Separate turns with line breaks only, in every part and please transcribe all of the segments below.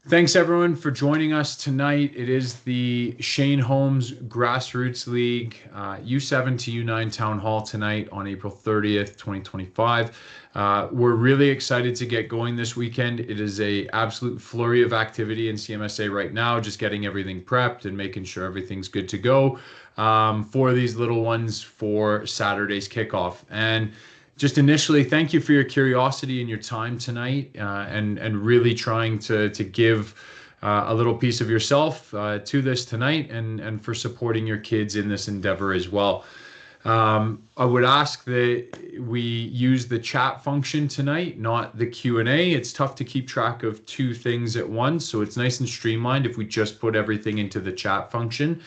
Thanks everyone for joining us tonight. It is the Shane Holmes Grassroots League U7 to U9 Town Hall tonight on April 30th, 2025. We're really excited to get going this weekend. It is a absolute flurry of activity in CMSA right now, just getting everything prepped and making sure everything's good to go for these little ones for Saturday's kickoff. And just initially, thank you for your curiosity and your time tonight, and really trying to give a little piece of yourself to this tonight, and for supporting your kids in this endeavor as well. I would ask that we use the chat function tonight, not the Q&A. It's tough to keep track of two things at once, so it's nice and streamlined if we just put everything into the chat function,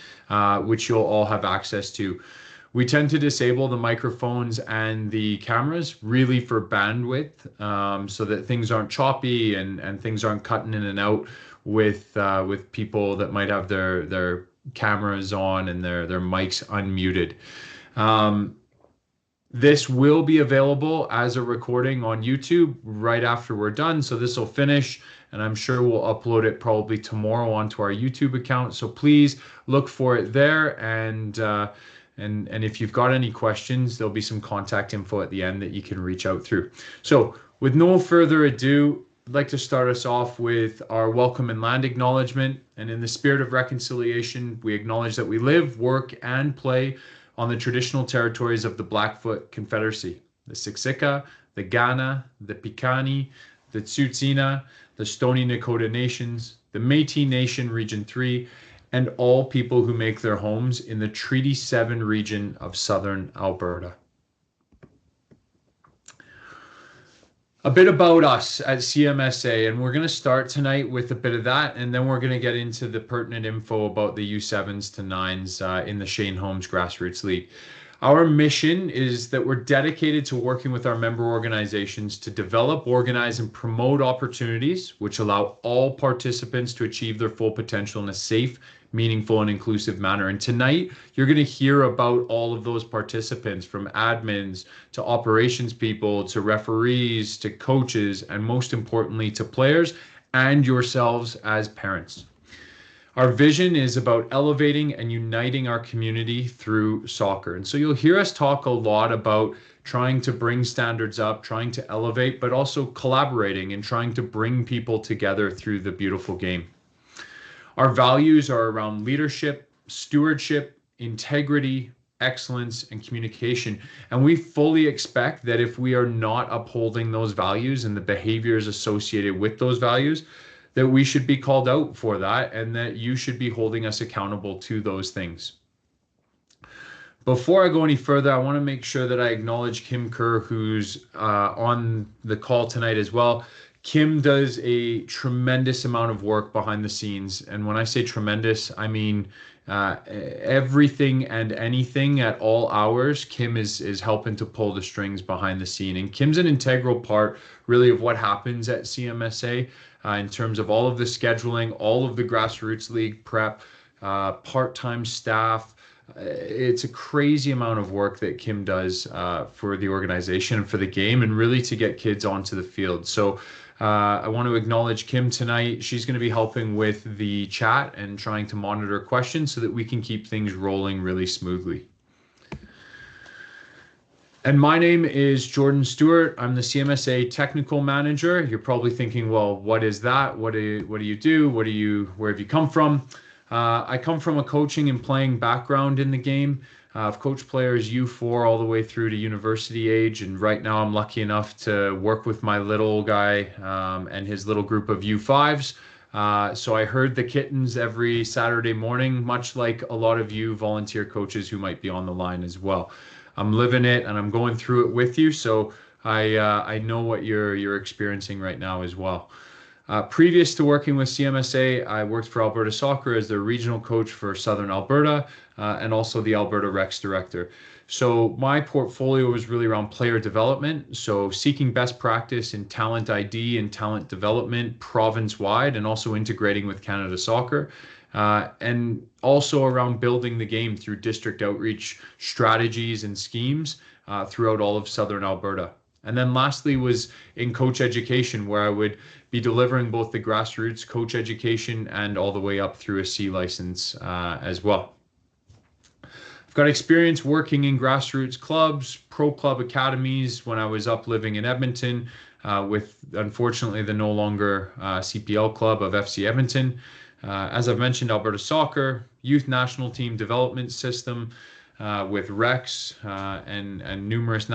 which you'll all have access to. We tend to disable the microphones and the cameras really for bandwidth, so that things aren't choppy and things aren't cutting in and out with people that might have their cameras on and their mics unmuted. This will be available as a recording on YouTube right after we're done. So this will finish, and I'm sure we'll upload it probably tomorrow onto our YouTube account. So please look for it there, and if you've got any questions, there'll be some contact info at the end that you can reach out through. So with no further ado, I'd like to start us off with our welcome and land acknowledgement. And in the spirit of reconciliation, we acknowledge that we live, work, and play on the traditional territories of the Blackfoot Confederacy, the Siksika, the Kainai, the Piikani, the Tsuut'ina, the Stoney Nakoda Nations, the Métis Nation Region 3, and all people who make their homes in the Treaty 7 region of southern Alberta. A bit about us at CMSA, and we're going to start tonight with a bit of that, and then we're going to get into the pertinent info about the U7s to 9s in the Shane Holmes Grassroots League. Our mission is that we're dedicated to working with our member organizations to develop, organize, and promote opportunities which allow all participants to achieve their full potential in a safe, meaningful, and inclusive manner. And tonight, you're going to hear about all of those participants, from admins to operations people to referees to coaches, and most importantly, to players and yourselves as parents. Our vision is about elevating and uniting our community through soccer. And so you'll hear us talk a lot about trying to bring standards up, trying to elevate, but also collaborating and trying to bring people together through the beautiful game. Our values are around leadership, stewardship, integrity, excellence, and communication. And we fully expect that if we are not upholding those values and the behaviors associated with those values, that we should be called out for that, and that you should be holding us accountable to those things. Before I go any further, I want to make sure that I acknowledge Kim Kerr, who's on the call tonight as well. Kim does a tremendous amount of work behind the scenes. And when I say tremendous, I mean everything and anything at all hours. Kim is helping to pull the strings behind the scene. And Kim's an integral part really of what happens at CMSA in terms of all of the scheduling, all of the Grassroots League prep, part-time staff. It's a crazy amount of work that Kim does for the organization and for the game, and really to get kids onto the field. So I want to acknowledge Kim tonight. She's going to be helping with the chat and trying to monitor questions so that we can keep things rolling really smoothly. And my name is Jordan Stewart. I'm the CMSA Technical Manager. You're probably thinking, well, what is that? What do you do? Where have you come from? I come from a coaching and playing background in the game. I've coached players U4 all the way through to university age, and right now I'm lucky enough to work with my little guy and his little group of U5s. So I herd the kittens every Saturday morning, much like a lot of you volunteer coaches who might be on the line as well. I'm living it and I'm going through it with you, so I know what you're experiencing right now as well. Previous to working with CMSA, I worked for Alberta Soccer as the regional coach for Southern Alberta and also the Alberta Recs director. So my portfolio was really around player development, so seeking best practice in talent ID and talent development province-wide, and also integrating with Canada Soccer. And also around building the game through district outreach strategies and schemes throughout all of Southern Alberta. And then lastly was in coach education, where I would be delivering both the grassroots coach education and all the way up through a C license as well. I've got experience working in grassroots clubs, pro club academies when I was up living in Edmonton with, unfortunately, the no longer CPL club of FC Edmonton. As I've mentioned, Alberta Soccer, youth national team development system with Rex and numerous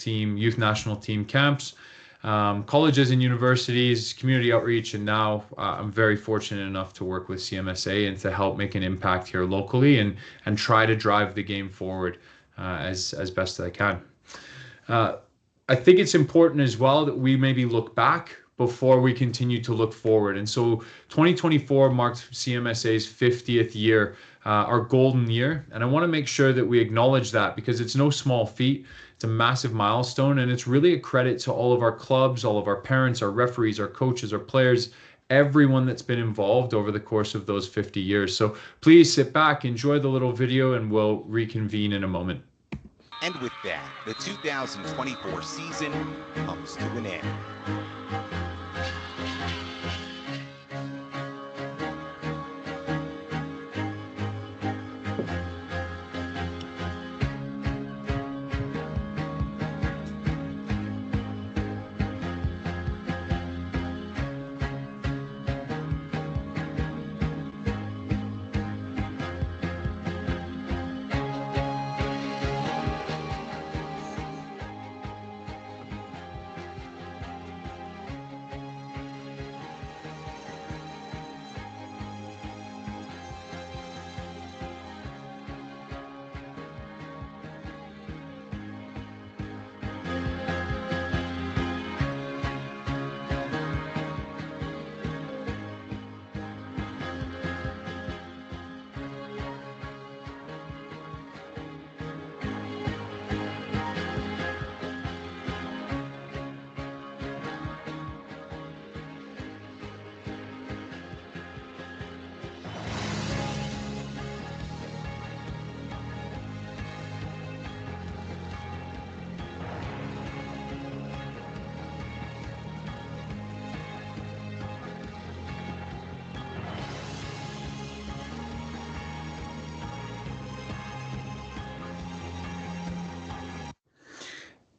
youth national team camps, colleges and universities, community outreach, and now I'm very fortunate enough to work with CMSA and to help make an impact here locally and try to drive the game forward as best as I can. I think it's important as well that we maybe look back before we continue to look forward. And so 2024 marked CMSA's 50th year, our golden year. And I want to make sure that we acknowledge that, because it's no small feat. It's a massive milestone, and it's really a credit to all of our clubs, all of our parents, our referees, our coaches, our players, everyone that's been involved over the course of those 50 years. So please sit back, enjoy the little video, and we'll reconvene in a moment.
And with that, the 2024 season comes to an end.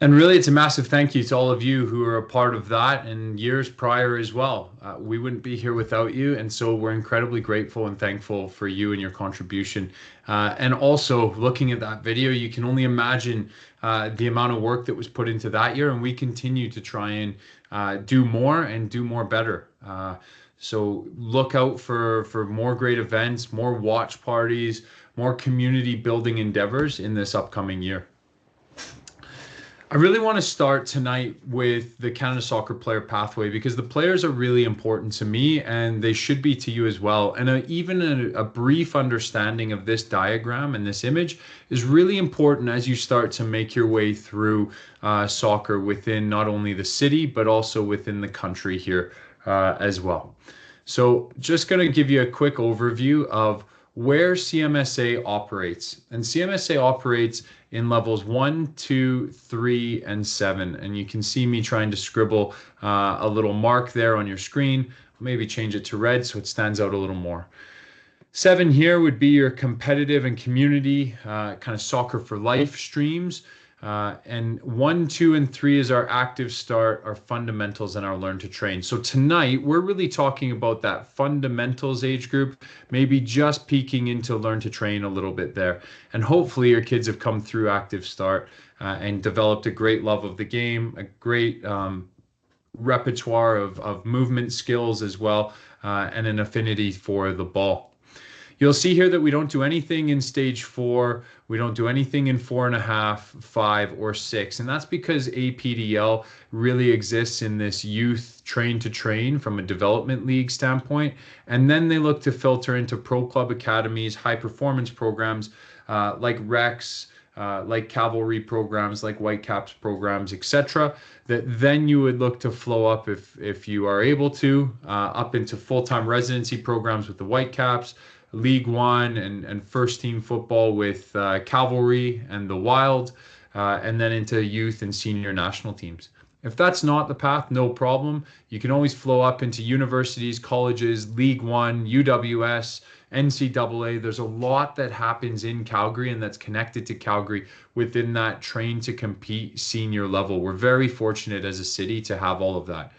And really, it's a massive thank you to all of you who are a part of that and years prior as well. We wouldn't be here without you. And so we're incredibly grateful and thankful for you and your contribution. And also, looking at that video, you can only imagine the amount of work that was put into that year. And we continue to try and do more and do more better. So look out for more great events, more watch parties, more community building endeavors in this upcoming year. I really want to start tonight with the Canada Soccer Player Pathway, because the players are really important to me and they should be to you as well. And even a brief understanding of this diagram and this image is really important as you start to make your way through soccer within not only the city, but also within the country here as well. So just going to give you a quick overview of where CMSA operates. And CMSA operates in levels 1, 2, 3, and 7. And you can see me trying to scribble a little mark there on your screen. Maybe change it to red so it stands out a little more. 7 here would be your competitive and community kind of soccer for life streams. And 1, 2, and 3 is our active start, our fundamentals, and our learn to train. So tonight, we're really talking about that fundamentals age group, maybe just peeking into learn to train a little bit there. And hopefully your kids have come through active start and developed a great love of the game, a great repertoire of movement skills as well, and an affinity for the ball. You'll see here that we don't do anything in stage 4. We don't do anything in 4.5, 5, or 6. And that's because APDL really exists in this youth train to train from a development league standpoint. And then they look to filter into pro club academies, high performance programs like Rex, like cavalry programs, like Whitecaps programs, etc. That then you would look to flow up if you are able to, up into full-time residency programs with the Whitecaps, League One and first team football with Cavalry and the Wild, and then into youth and senior national teams. If that's not the path, no problem. You can always flow up into universities, colleges, League One, UWS, NCAA. There's a lot that happens in Calgary and that's connected to Calgary within that train to compete senior level. We're very fortunate as a city to have all of that.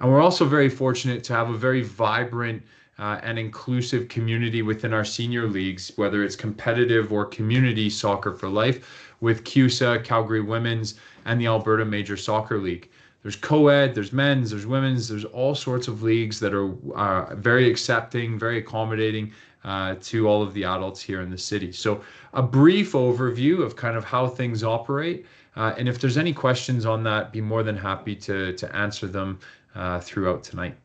And we're also very fortunate to have a very vibrant and inclusive community within our senior leagues, whether it's competitive or community soccer for life, with CUSA, Calgary Women's, and the Alberta Major Soccer League. There's co-ed, there's men's, there's women's, there's all sorts of leagues that are very accepting, very accommodating to all of the adults here in the city. So a brief overview of kind of how things operate. And if there's any questions on that, be more than happy to answer them throughout tonight.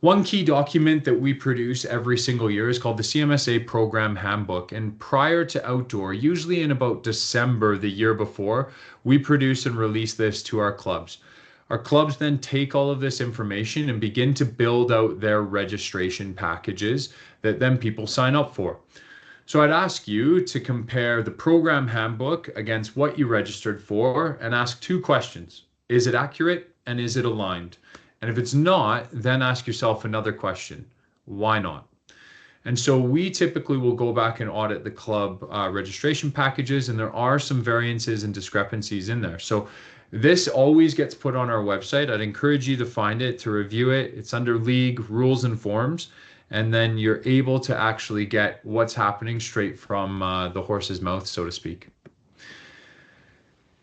One key document that we produce every single year is called the CMSA Program Handbook. And prior to outdoor, usually in about December the year before, we produce and release this to our clubs. Our clubs then take all of this information and begin to build out their registration packages that then people sign up for. So I'd ask you to compare the program handbook against what you registered for and ask two questions. Is it accurate and is it aligned? And if it's not, then ask yourself another question. Why not? And so we typically will go back and audit the club registration packages, and there are some variances and discrepancies in there. So this always gets put on our website. I'd encourage you to find it, to review it. It's under League Rules and Forms, and then you're able to actually get what's happening straight from the horse's mouth, so to speak.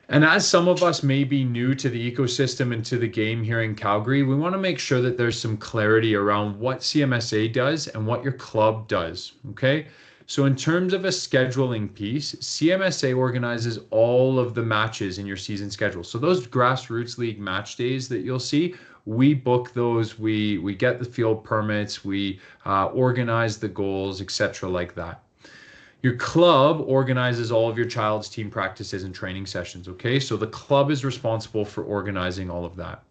And as some of us may be new to the ecosystem and to the game here in Calgary, we want to make sure that there's some clarity around what CMSA does and what your club does, okay? So in terms of a scheduling piece, CMSA organizes all of the matches in your season schedule. So those grassroots league match days that you'll see, we book those, we get the field permits, we organize the goals, etc., like that. Your club organizes all of your child's team practices and training sessions, okay? So the club is responsible for organizing all of that.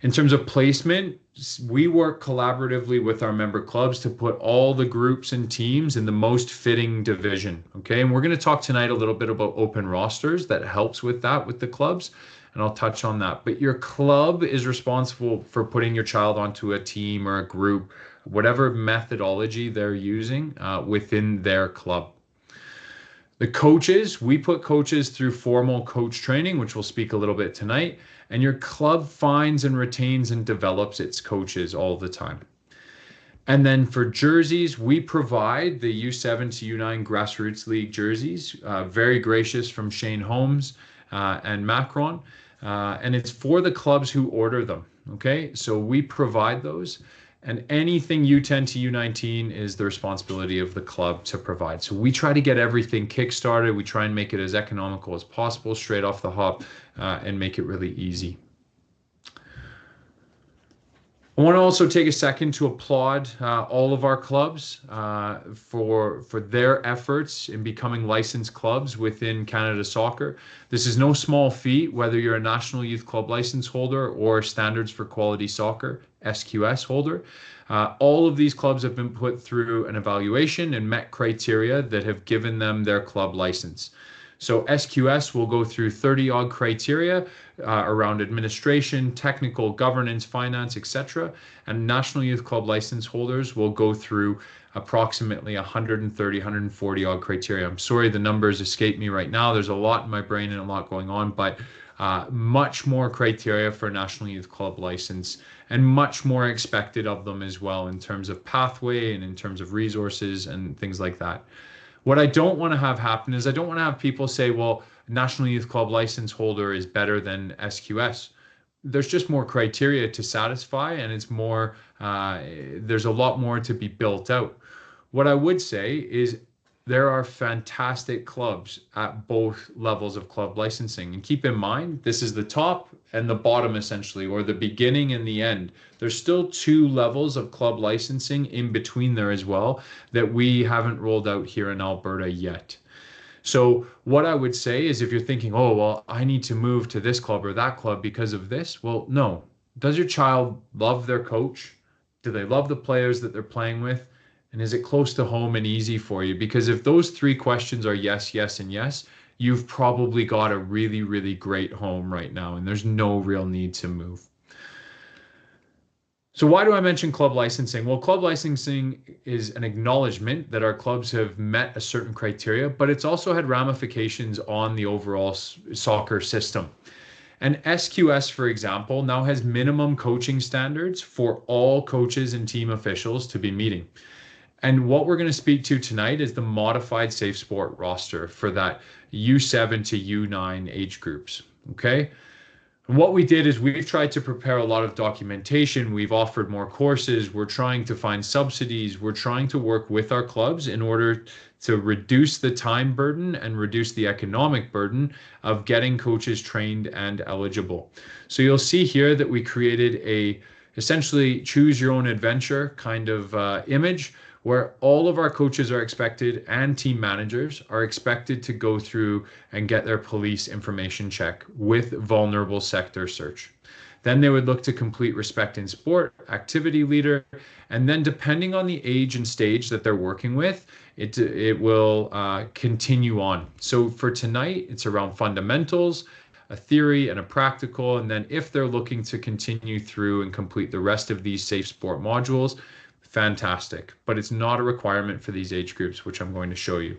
In terms of placement, we work collaboratively with our member clubs to put all the groups and teams in the most fitting division, okay? And we're going to talk tonight a little bit about open rosters that helps with that with the clubs, and I'll touch on that. But your club is responsible for putting your child onto a team or a group, whatever methodology they're using within their club. The coaches, we put coaches through formal coach training, which we'll speak a little bit tonight, and your club finds and retains and develops its coaches all the time. And then for jerseys, we provide the U7 to U9 Grassroots League jerseys, very gracious from Shane Holmes and Macron, and it's for the clubs who order them, okay? So we provide those. And anything U10 to U19 is the responsibility of the club to provide. So we try to get everything kickstarted. We try and make it as economical as possible straight off the hop and make it really easy. I want to also take a second to applaud all of our clubs for their efforts in becoming licensed clubs within Canada Soccer. This is no small feat, whether you're a National Youth Club license holder or Standards for Quality Soccer, SQS holder. All of these clubs have been put through an evaluation and met criteria that have given them their club license. So SQS will go through 30-odd criteria around administration, technical, governance, finance, etc. And National Youth Club license holders will go through approximately 130, 140-odd criteria. I'm sorry, the numbers escape me right now. There's a lot in my brain and a lot going on, but much more criteria for National Youth Club license and much more expected of them as well in terms of pathway and in terms of resources and things like that. What I don't want to have happen is I don't want to have people say, well, National Youth Club license holder is better than SQS. There's just more criteria to satisfy, and it's more, there's a lot more to be built out. What I would say is there are fantastic clubs at both levels of club licensing. And keep in mind, this is the top and the bottom essentially, or the beginning and the end. There's still two levels of club licensing in between there as well that we haven't rolled out here in Alberta yet. So what I would say is if you're thinking, oh, well, I need to move to this club or that club because of this. Well, no. Does your child love their coach? Do they love the players that they're playing with? And is it close to home and easy for you? Because if those three questions are yes, yes, and yes, you've probably got a really, really great home right now, and there's no real need to move. So why do I mention club licensing? Well, club licensing is an acknowledgement that our clubs have met a certain criteria, but it's also had ramifications on the overall soccer system. And SQS, for example, now has minimum coaching standards for all coaches and team officials to be meeting. And what we're going to speak to tonight is the modified Safe Sport roster for that U7 to U9 age groups. Okay. And what we did is we've tried to prepare a lot of documentation. We've offered more courses. We're trying to find subsidies. We're trying to work with our clubs in order to reduce the time burden and reduce the economic burden of getting coaches trained and eligible. So you'll see here that we created a essentially choose your own adventure kind of image where all of our coaches are expected and team managers are expected to go through and get their police information check with vulnerable sector search. Then they would look to complete respect in sport, activity leader, and then depending on the age and stage that they're working with, it will continue on. So for tonight, it's around fundamentals, a theory and a practical, and then if they're looking to continue through and complete the rest of these safe sport modules, fantastic, but it's not a requirement for these age groups, which I'm going to show you.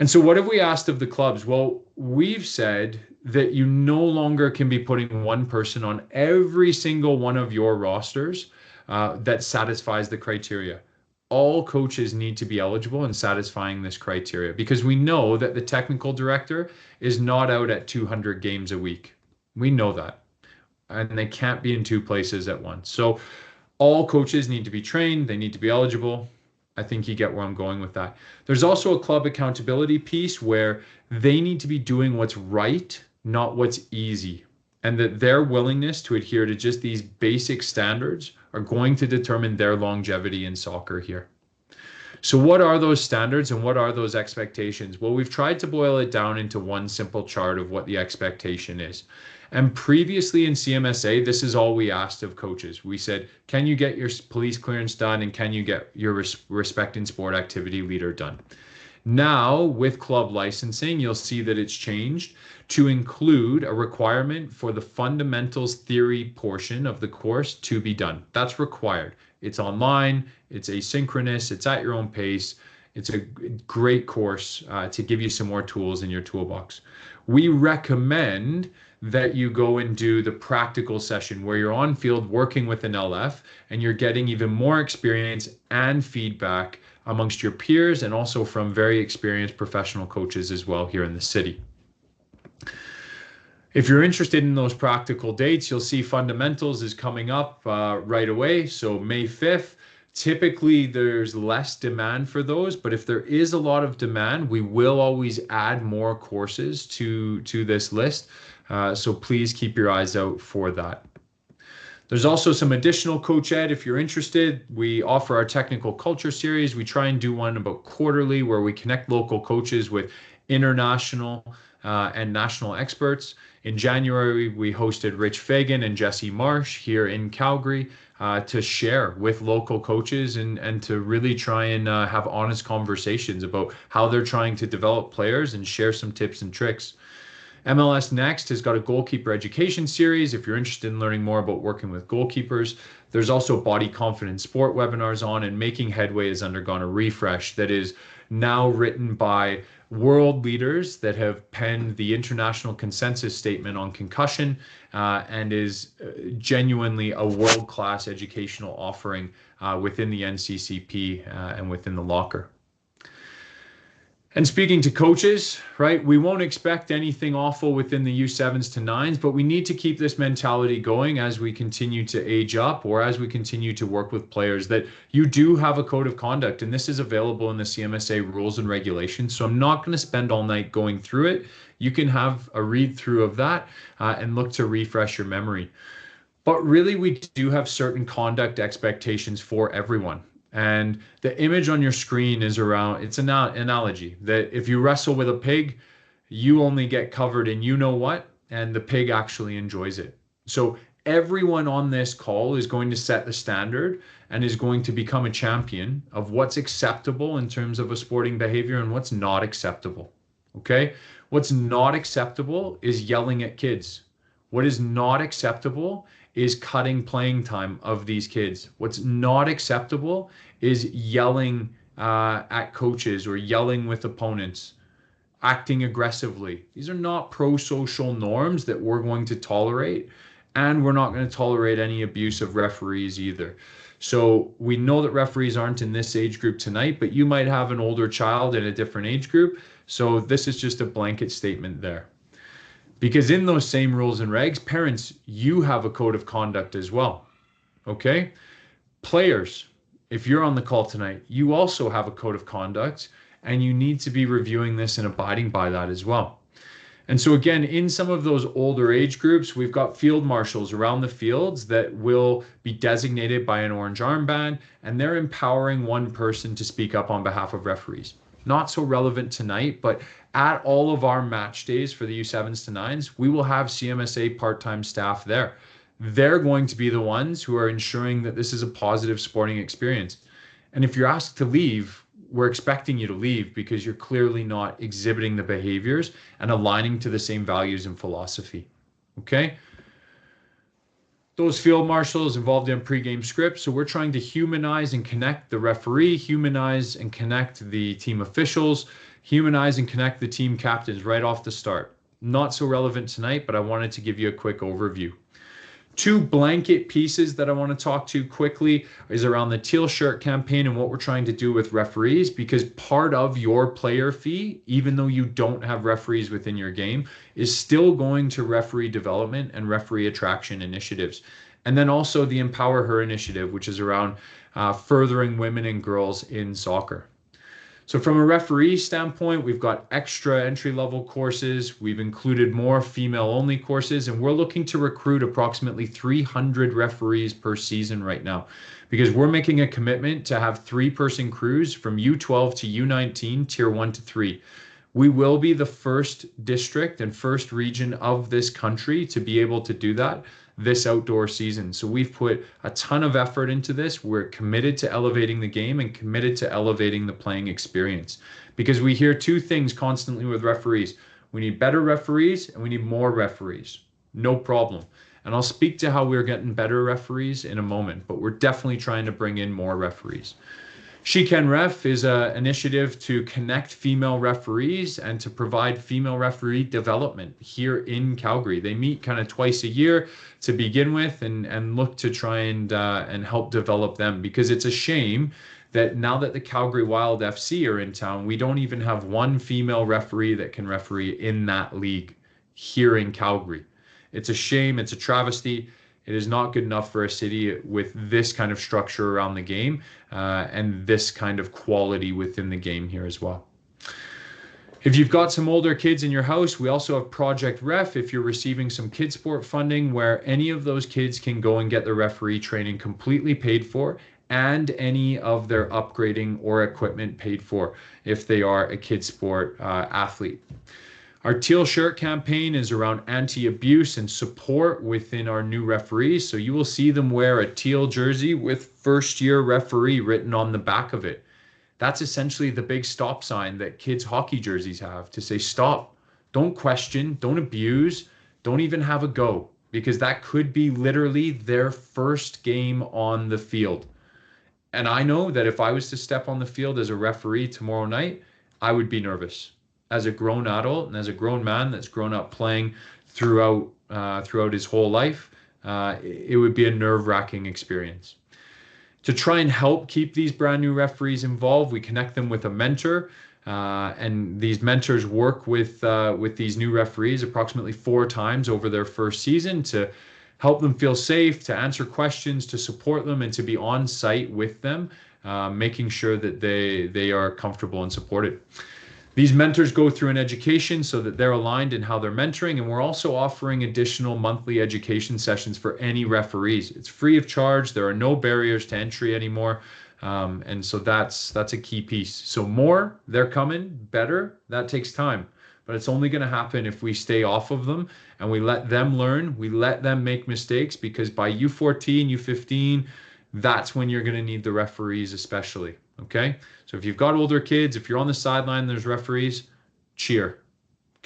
And so what have we asked of the clubs? Well, we've said that you no longer can be putting one person on every single one of your rosters that satisfies the criteria. All coaches need to be eligible and satisfying this criteria because we know that the technical director is not out at 200 games a week. We know that. And they can't be in two places at once. So all coaches need to be trained. They need to be eligible. I think you get where I'm going with that. There's also a club accountability piece where they need to be doing what's right, not what's easy. And that their willingness to adhere to just these basic standards are going to determine their longevity in soccer here. So what are those standards and what are those expectations? Well, we've tried to boil it down into one simple chart of what the expectation is. And previously in CMSA, this is all we asked of coaches. We said, can you get your police clearance done and can you get your respect in sport activity leader done? Now, with club licensing, you'll see that it's changed to include a requirement for the fundamentals theory portion of the course to be done. That's required. It's online, it's asynchronous, it's at your own pace. It's a great course to give you some more tools in your toolbox. We recommend that you go and do the practical session where you're on field working with an LF and you're getting even more experience and feedback amongst your peers and also from very experienced professional coaches as well here in the city. If you're interested in those practical dates, you'll see fundamentals is coming up right away. So May 5th. Typically, there's less demand for those, but if there is a lot of demand, we will always add more courses to this list. So please keep your eyes out for that. There's also some additional coach ed if you're interested. We offer our technical culture series. We try and do one about quarterly where we connect local coaches with international and national experts. In January, we hosted Rich Fagan and Jesse Marsh here in Calgary to share with local coaches and to really try and have honest conversations about how they're trying to develop players and share some tips and tricks. MLS Next has got a goalkeeper education series. If you're interested in learning more about working with goalkeepers, there's also body confidence sport webinars on, and Making Headway has undergone a refresh that is now written by world leaders that have penned the international consensus statement on concussion and is genuinely a world-class educational offering within the NCCP and within the locker. And speaking to coaches, right, we won't expect anything awful within the U7s to 9s, but we need to keep this mentality going as we continue to age up or as we continue to work with players that you do have a code of conduct, and this is available in the CMSA rules and regulations. So I'm not going to spend all night going through it. You can have a read through of that and look to refresh your memory. But really, we do have certain conduct expectations for everyone. And the image on your screen is around, it's an analogy that if you wrestle with a pig, you only get covered in you know what, and the pig actually enjoys it. So everyone on this call is going to set the standard and is going to become a champion of what's acceptable in terms of a sporting behavior and what's not acceptable. Okay. What's not acceptable is yelling at kids. What is not acceptable is cutting playing time of these kids. What's not acceptable is yelling at coaches or yelling with opponents, acting aggressively. These are not pro-social norms that we're going to tolerate, and we're not going to tolerate any abuse of referees either. So we know that referees aren't in this age group tonight, but you might have an older child in a different age group. So this is just a blanket statement there. Because in those same rules and regs, parents, you have a code of conduct as well. Okay? Players, if you're on the call tonight, you also have a code of conduct, and you need to be reviewing this and abiding by that as well. And so again, in some of those older age groups, we've got field marshals around the fields that will be designated by an orange armband, and they're empowering one person to speak up on behalf of referees. Not so relevant tonight, but at all of our match days for the U7s to 9s, we will have CMSA part-time staff there. They're going to be the ones who are ensuring that this is a positive sporting experience. And if you're asked to leave, we're expecting you to leave because you're clearly not exhibiting the behaviors and aligning to the same values and philosophy. Okay? Those field marshals involved in pregame scripts. So we're trying to humanize and connect the referee, humanize and connect the team officials, humanize and connect the team captains right off the start. Not so relevant tonight, but I wanted to give you a quick overview. Two blanket pieces that I want to talk to quickly is around the teal shirt campaign and what we're trying to do with referees, because part of your player fee, even though you don't have referees within your game, is still going to referee development and referee attraction initiatives. And then also the Empower Her initiative, which is around furthering women and girls in soccer. So from a referee standpoint, we've got extra entry-level courses. We've included more female-only courses, and we're looking to recruit approximately 300 referees per season right now, because we're making a commitment to have 3-person crews from U12 to U19, tier 1 to 3. We will be the first district and first region of this country to be able to do that this outdoor season. So we've put a ton of effort into this. We're committed to elevating the game and committed to elevating the playing experience, because we hear two things constantly with referees. We need better referees and we need more referees. No problem. And I'll speak to how we're getting better referees in a moment, but we're definitely trying to bring in more referees. She Can Ref is an initiative to connect female referees and to provide female referee development here in Calgary. They meet kind of twice a year to begin with, and look to try and help develop them, because it's a shame that now that the Calgary Wild FC are in town, we don't even have one female referee that can referee in that league here in Calgary. It's a shame. It's a travesty. It is not good enough for a city with this kind of structure around the game and this kind of quality within the game here as well. If you've got some older kids in your house, we also have Project Ref if you're receiving some kid sport funding, where any of those kids can go and get their referee training completely paid for, and any of their upgrading or equipment paid for if they are a kid sport athlete. Our Teal Shirt campaign is around anti-abuse and support within our new referees. So you will see them wear a teal jersey with first-year referee written on the back of it. That's essentially the big stop sign that kids' hockey jerseys have, to say stop, don't question, don't abuse, don't even have a go, because that could be literally their first game on the field. And I know that if I was to step on the field as a referee tomorrow night, I would be nervous. As a grown adult and as a grown man that's grown up playing throughout his whole life, it would be a nerve-wracking experience. To try and help keep these brand new referees involved, we connect them with a mentor, and these mentors work with these new referees approximately 4 times over their first season to help them feel safe, to answer questions, to support them, and to be on site with them, making sure that they are comfortable and supported. These mentors go through an education so that they're aligned in how they're mentoring, and we're also offering additional monthly education sessions for any referees. It's free of charge. There are no barriers to entry anymore, and so that's a key piece. So more, they're coming, better, that takes time, but it's only going to happen if we stay off of them and we let them learn, we let them make mistakes, because by U14, U15, that's when you're going to need the referees especially. Okay, so if you've got older kids, if you're on the sideline, there's referees, cheer.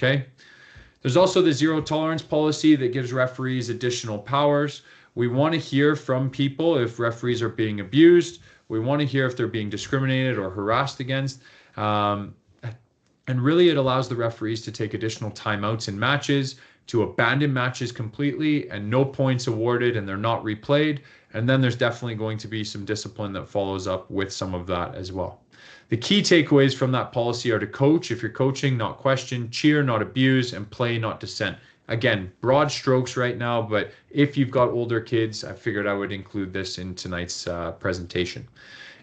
Okay. There's also the zero tolerance policy that gives referees additional powers. We want to hear from people if referees are being abused. We want to hear if they're being discriminated or harassed against. Um, and really, it allows the referees to take additional timeouts in matches, to abandon matches completely, and no points awarded, and they're not replayed. And then there's definitely going to be some discipline that follows up with some of that as well. The key takeaways from that policy are to coach if you're coaching, not question, cheer, not abuse, and play, not dissent. Again, broad strokes right now, but if you've got older kids, I figured I would include this in tonight's presentation.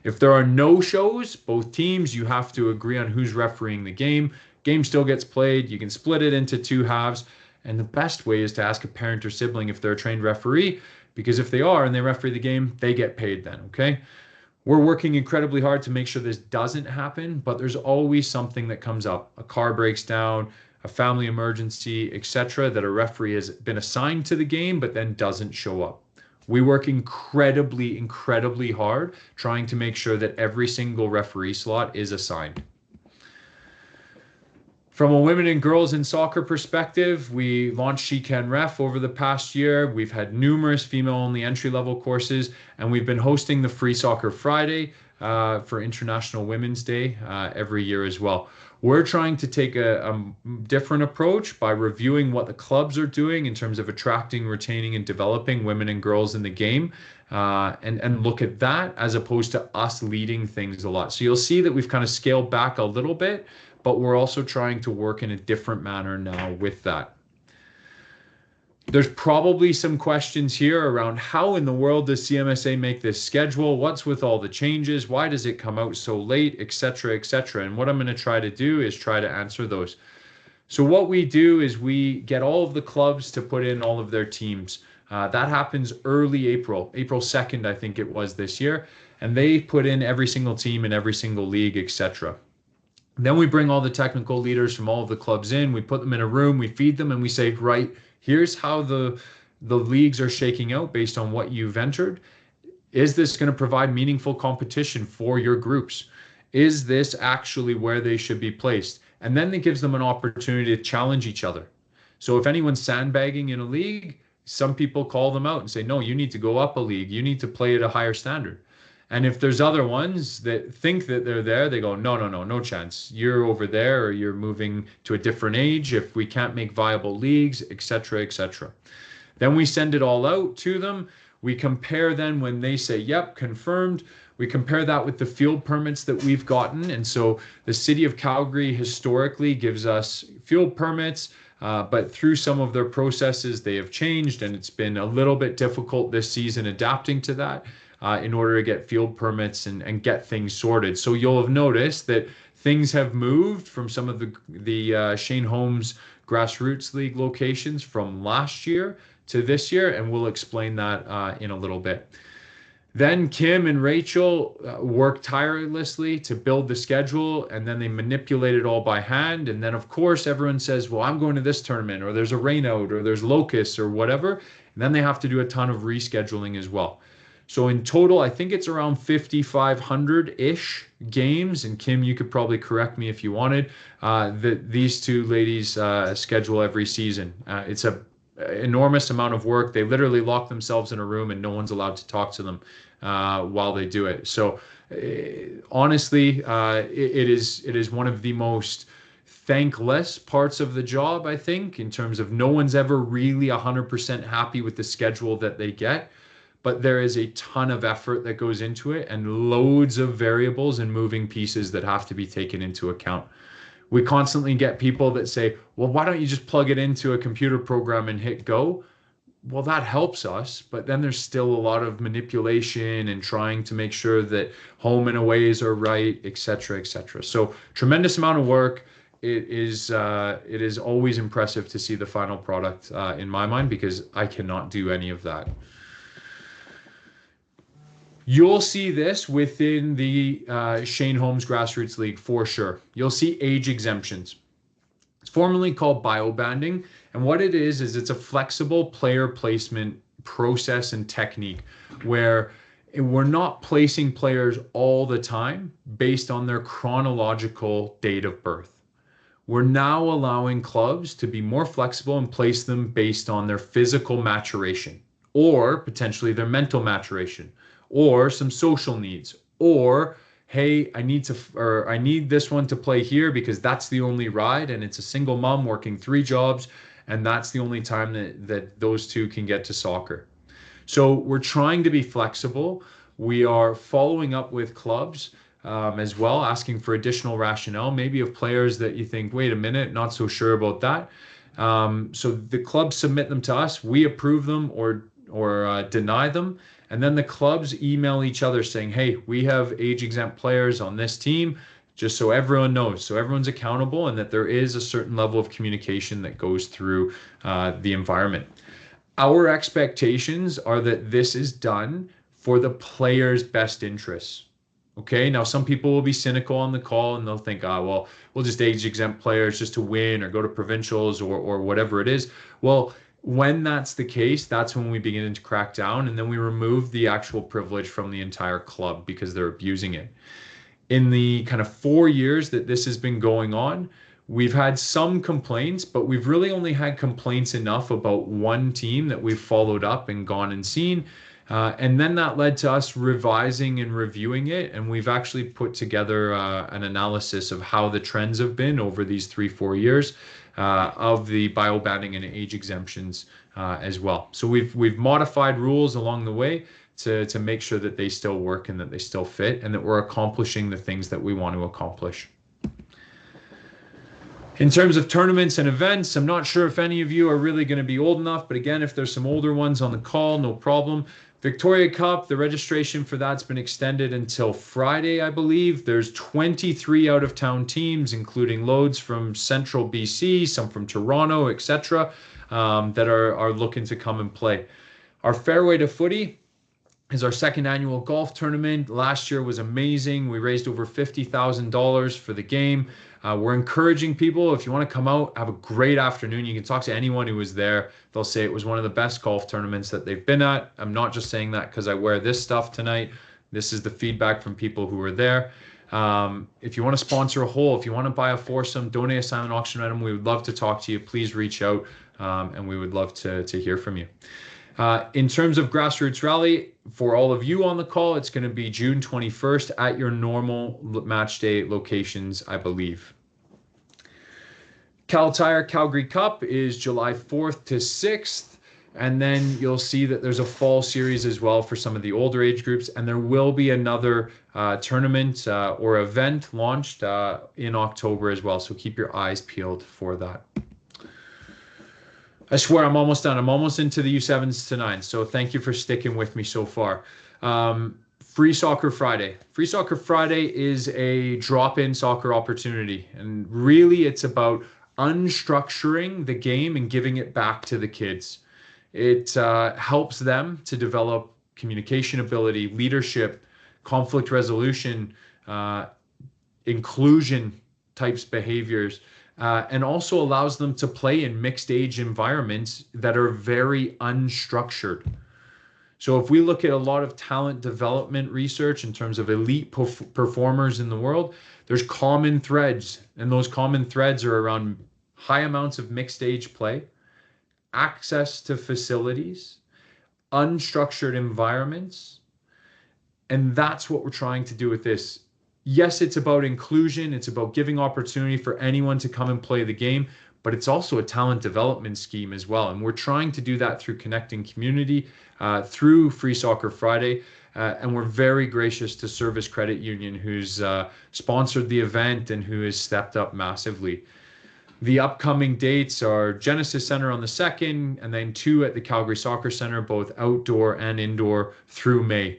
If there are no shows, both teams, you have to agree on who's refereeing the game. Game still gets played. You can split it into two halves. And the best way is to ask a parent or sibling if they're a trained referee, because if they are and they referee the game, they get paid then, okay? We're working incredibly hard to make sure this doesn't happen, but there's always something that comes up. A car breaks down, a family emergency, etc., that a referee has been assigned to the game but then doesn't show up. We work incredibly, incredibly hard trying to make sure that every single referee slot is assigned. From a women and girls in soccer perspective, we launched She Can Ref over the past year. We've had numerous female-only entry-level courses, and we've been hosting the Free Soccer Friday for International Women's Day every year as well. We're trying to take a different approach by reviewing what the clubs are doing in terms of attracting, retaining, and developing women and girls in the game, and look at that as opposed to us leading things a lot. So you'll see that we've kind of scaled back a little bit, but we're also trying to work in a different manner now with that. There's probably some questions here around how in the world does CMSA make this schedule? What's with all the changes? Why does it come out so late, etc., etc.? And what I'm going to try to do is try to answer those. So what we do is we get all of the clubs to put in all of their teams. That happens early April 2nd, I think it was this year. And they put in every single team in every single league, etc. Then we bring all the technical leaders from all of the clubs in, we put them in a room, we feed them, and we say, right, here's how the leagues are shaking out based on what you've entered. Is this going to provide meaningful competition for your groups? Is this actually where they should be placed? And then it gives them an opportunity to challenge each other. So if anyone's sandbagging in a league, some people call them out and say, no, you need to go up a league. You need to play at a higher standard. And if there's other ones that think that they're there, they go, no chance. You're over there, or you're moving to a different age if we can't make viable leagues, etc., etc. Then we send it all out to them. We compare then when they say, yep, confirmed. We compare that with the field permits that we've gotten. And so the city of Calgary historically gives us field permits, but through some of their processes, they have changed, and it's been a little bit difficult this season adapting to that. In order to get field permits and get things sorted. So you'll have noticed that things have moved from some of the Shane Holmes Grassroots League locations from last year to this year, and we'll explain that in a little bit. Then Kim and Rachel worked tirelessly to build the schedule, and then they manipulate it all by hand. And then, of course, everyone says, well, I'm going to this tournament, or there's a rainout, or there's locusts, or whatever. And then they have to do a ton of rescheduling as well. So in total, I think it's around 5,500-ish games. And Kim, you could probably correct me if you wanted, that these two ladies schedule every season. It's an enormous amount of work. They literally lock themselves in a room and no one's allowed to talk to them while they do it. So honestly, it is one of the most thankless parts of the job, I think, in terms of no one's ever really 100% happy with the schedule that they get. But there is a ton of effort that goes into it and loads of variables and moving pieces that have to be taken into account. We constantly get people that say, well, why don't you just plug it into a computer program and hit go? Well, that helps us, but then there's still a lot of manipulation and trying to make sure that home and aways are right, et cetera, et cetera. So tremendous amount of work. It is always impressive to see the final product in my mind, because I cannot do any of that. You'll see this within the Shane Holmes Grassroots League for sure. You'll see age exemptions. It's formerly called biobanding, and what it is it's a flexible player placement process and technique where we're not placing players all the time based on their chronological date of birth. we're now allowing clubs to be more flexible and place them based on their physical maturation or potentially their mental maturation or some social needs or hey, I need this one to play here because that's the only ride and it's a single mom working 3 jobs and that's the only time that those two can get to soccer. So we're trying to be flexible. We are following up with clubs as well, asking for additional rationale, maybe of players that you think, wait a minute, not so sure about that. So the clubs submit them to us, we approve them or deny them, and then the clubs email each other saying, hey, we have age exempt players on this team, just so everyone knows, so everyone's accountable, and that there is a certain level of communication that goes through the environment. Our expectations are that this is done for the player's best interests. Okay, now some people will be cynical on the call and they'll think, well, we'll just age exempt players just to win or go to provincials or whatever it is. Well, when that's the case, that's when we begin to crack down and then we remove the actual privilege from the entire club because they're abusing it. In the kind of 4 years that this has been going on, we've had some complaints, but we've really only had complaints enough about one team that we've followed up and gone and seen. And then that led to us revising and reviewing it. And we've actually put together an analysis of how the trends have been over these 3-4 years of the bio banding and age exemptions as well. So we've modified rules along the way to make sure that they still work and that they still fit and that we're accomplishing the things that we want to accomplish. In terms of tournaments and events, I'm not sure if any of you are really going to be old enough, but again, if there's some older ones on the call, no problem. Victoria Cup, the registration for that's been extended until Friday, I believe. There's 23 out-of-town teams, including loads from central BC, some from Toronto, etc., that are looking to come and play. Our Fairway to Footy is our second annual golf tournament. Last year was amazing. We raised over $50,000 for the game. We're encouraging people, if you want to come out, have a great afternoon. You can talk to anyone who was there. They'll say it was one of the best golf tournaments that they've been at. I'm not just saying that because I wear this stuff tonight. This is the feedback from people who were there. If you want to sponsor a hole, if you want to buy a foursome, donate a silent auction item, we would love to talk to you. Please reach out and we would love to hear from you. In terms of Grassroots Rally, for all of you on the call, it's going to be June 21st at your normal match day locations, I believe. Cal Tire Calgary Cup is July 4th to 6th. And then you'll see that there's a fall series as well for some of the older age groups. And there will be another tournament or event launched in October as well. So keep your eyes peeled for that. I swear I'm almost done. I'm almost into the U7s to 9s. So thank you for sticking with me so far. Free Soccer Friday. Free Soccer Friday is a drop-in soccer opportunity. And really it's about unstructuring the game and giving it back to the kids. It helps them to develop communication ability, leadership, conflict resolution, inclusion types behaviors, and also allows them to play in mixed age environments that are very unstructured. So if we look at a lot of talent development research in terms of elite performers in the world, there's common threads, and those common threads are around high amounts of mixed age play, access to facilities, unstructured environments, and that's what we're trying to do with this. Yes, it's about inclusion, it's about giving opportunity for anyone to come and play the game, but it's also a talent development scheme as well. And we're trying to do that through connecting community, through Free Soccer Friday. And we're very gracious to Service Credit Union, who's sponsored the event and who has stepped up massively. The upcoming dates are Genesis Center on the 2nd, and then 2 at the Calgary Soccer Center, both outdoor and indoor through May.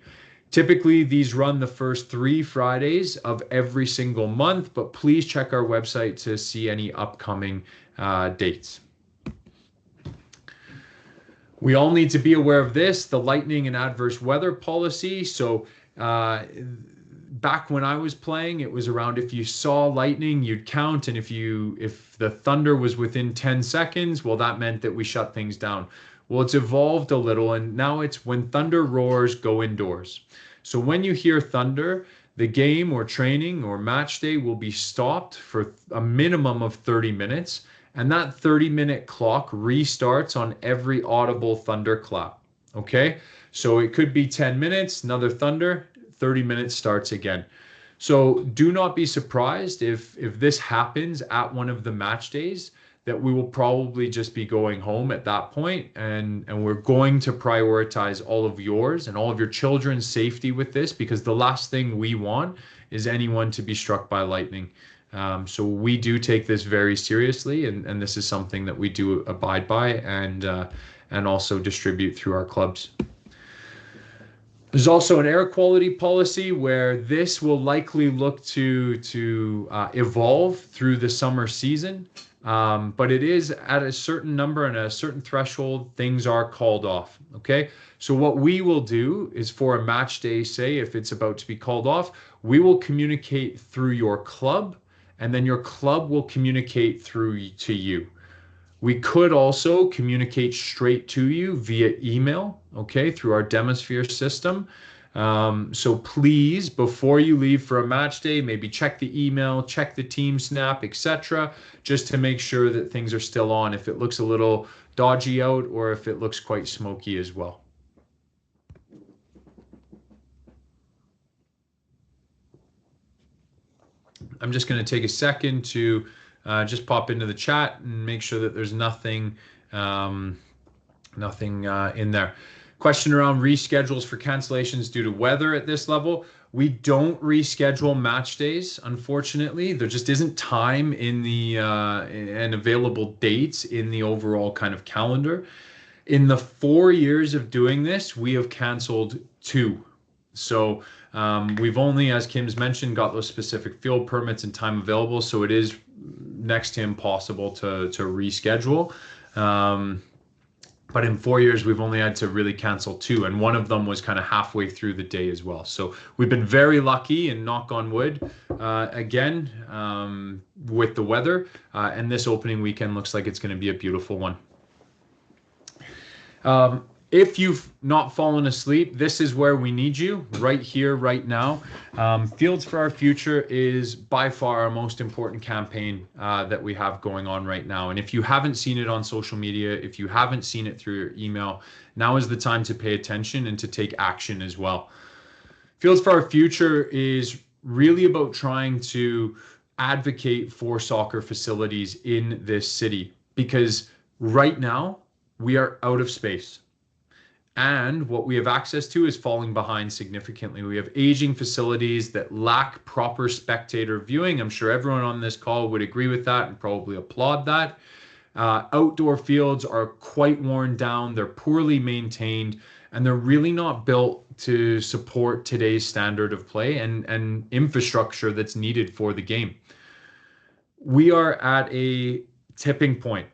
Typically, these run the first 3 Fridays of every single month, but please check our website to see any upcoming dates. We all need to be aware of this, the lightning and adverse weather policy. So back when I was playing, it was around if you saw lightning, you'd count. And if the thunder was within 10 seconds, well, that meant that we shut things down. Well, it's evolved a little, and now it's when thunder roars, go indoors. So when you hear thunder, The game or training or match day will be stopped for a minimum of 30 minutes, and that 30-minute clock restarts on every audible thunderclap. Okay, so it could be 10 minutes, another thunder, 30 minutes starts again. So do not be surprised if this happens at one of the match days, that we will probably just be going home at that point, and we're going to prioritize all of yours and all of your children's safety with this, because the last thing we want is anyone to be struck by lightning. So we do take this very seriously, and this is something that we do abide by and also distribute through our clubs. There's also an air quality policy where this will likely look to evolve through the summer season. But it is at a certain number and a certain threshold, things are called off. Okay. So what we will do is, for a match day, say if it's about to be called off, we will communicate through your club, and then your club will communicate through to you. We could also communicate straight to you via email, okay, through our Demosphere system. So please, before you leave for a match day, maybe check the email, check the team snap, etc., just to make sure that things are still on, if it looks a little dodgy out or if it looks quite smoky as well. I'm just going to take a second to just pop into the chat and make sure that there's nothing in there. Question around reschedules for cancellations due to weather at this level. We don't reschedule match days, unfortunately. There just isn't time in the and available dates in the overall kind of calendar. In the 4 years of doing this, we have canceled 2. So we've only, as Kim's mentioned, got those specific field permits and time available. So it is next to impossible to reschedule. But in 4 years, we've only had to really cancel 2. And one of them was kind of halfway through the day as well. So we've been very lucky, and knock on wood, again, with the weather. And this opening weekend looks like it's going to be a beautiful one. If you've not fallen asleep, this is where we need you, right here, right now. Fields for Our Future is by far our most important campaign that we have going on right now. And if you haven't seen it on social media, if you haven't seen it through your email, now is the time to pay attention and to take action as well. Fields for Our Future is really about trying to advocate for soccer facilities in this city, because right now we are out of space. And what we have access to is falling behind significantly. We have aging facilities that lack proper spectator viewing. I'm sure everyone on this call would agree with that and probably applaud that. Outdoor fields are quite worn down. They're poorly maintained, and they're really not built to support today's standard of play and infrastructure that's needed for the game. We are at a tipping point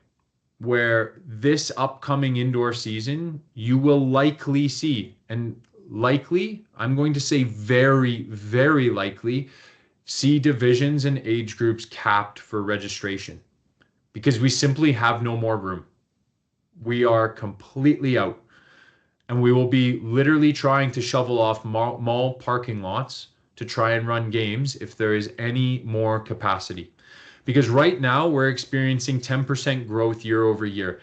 where this upcoming indoor season, you will likely see, and likely, I'm going to say very, very likely, see divisions and age groups capped for registration, because we simply have no more room. We are completely out, and we will be literally trying to shovel off mall parking lots to try and run games if there is any more capacity. Because right now we're experiencing 10% growth year over year.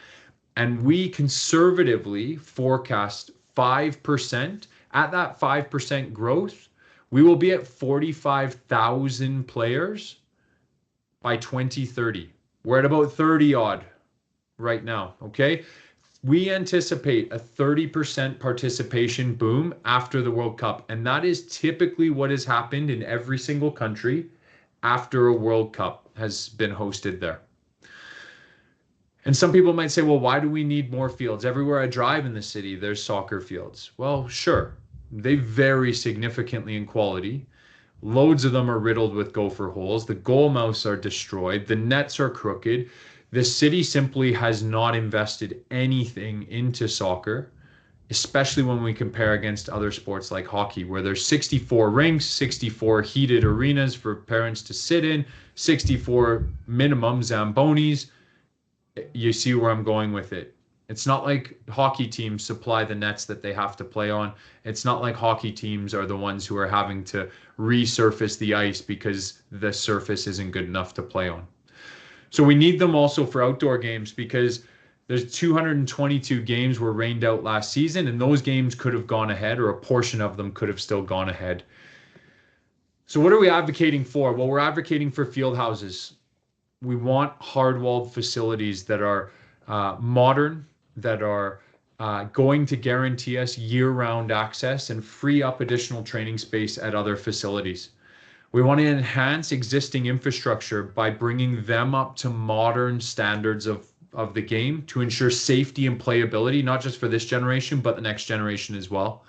And we conservatively forecast 5%. At that 5% growth, we will be at 45,000 players by 2030. We're at about 30 odd right now, okay? We anticipate a 30% participation boom after the World Cup. And that is typically what has happened in every single country after a World Cup has been hosted there. And some people might say, well, why do we need more fields? Everywhere I drive in the city, there's soccer fields. Well, sure, they vary significantly in quality. Loads of them are riddled with gopher holes. The goal mouths are destroyed. The nets are crooked. The city simply has not invested anything into soccer, especially when we compare against other sports like hockey, where there's 64 rinks, 64 heated arenas for parents to sit in, 64 minimum Zambonis. You see where I'm going with it. It's not like hockey teams supply the nets that they have to play on. It's not like hockey teams are the ones who are having to resurface the ice because the surface isn't good enough to play on. So we need them also for outdoor games because there's 222 games were rained out last season, and those games could have gone ahead, or a portion of them could have still gone ahead. So what are we advocating for? Well, we're advocating for field houses. We want hard-walled facilities that are modern, that are going to guarantee us year-round access and free up additional training space at other facilities. We want to enhance existing infrastructure by bringing them up to modern standards of the game to ensure safety and playability, not just for this generation, but the next generation as well.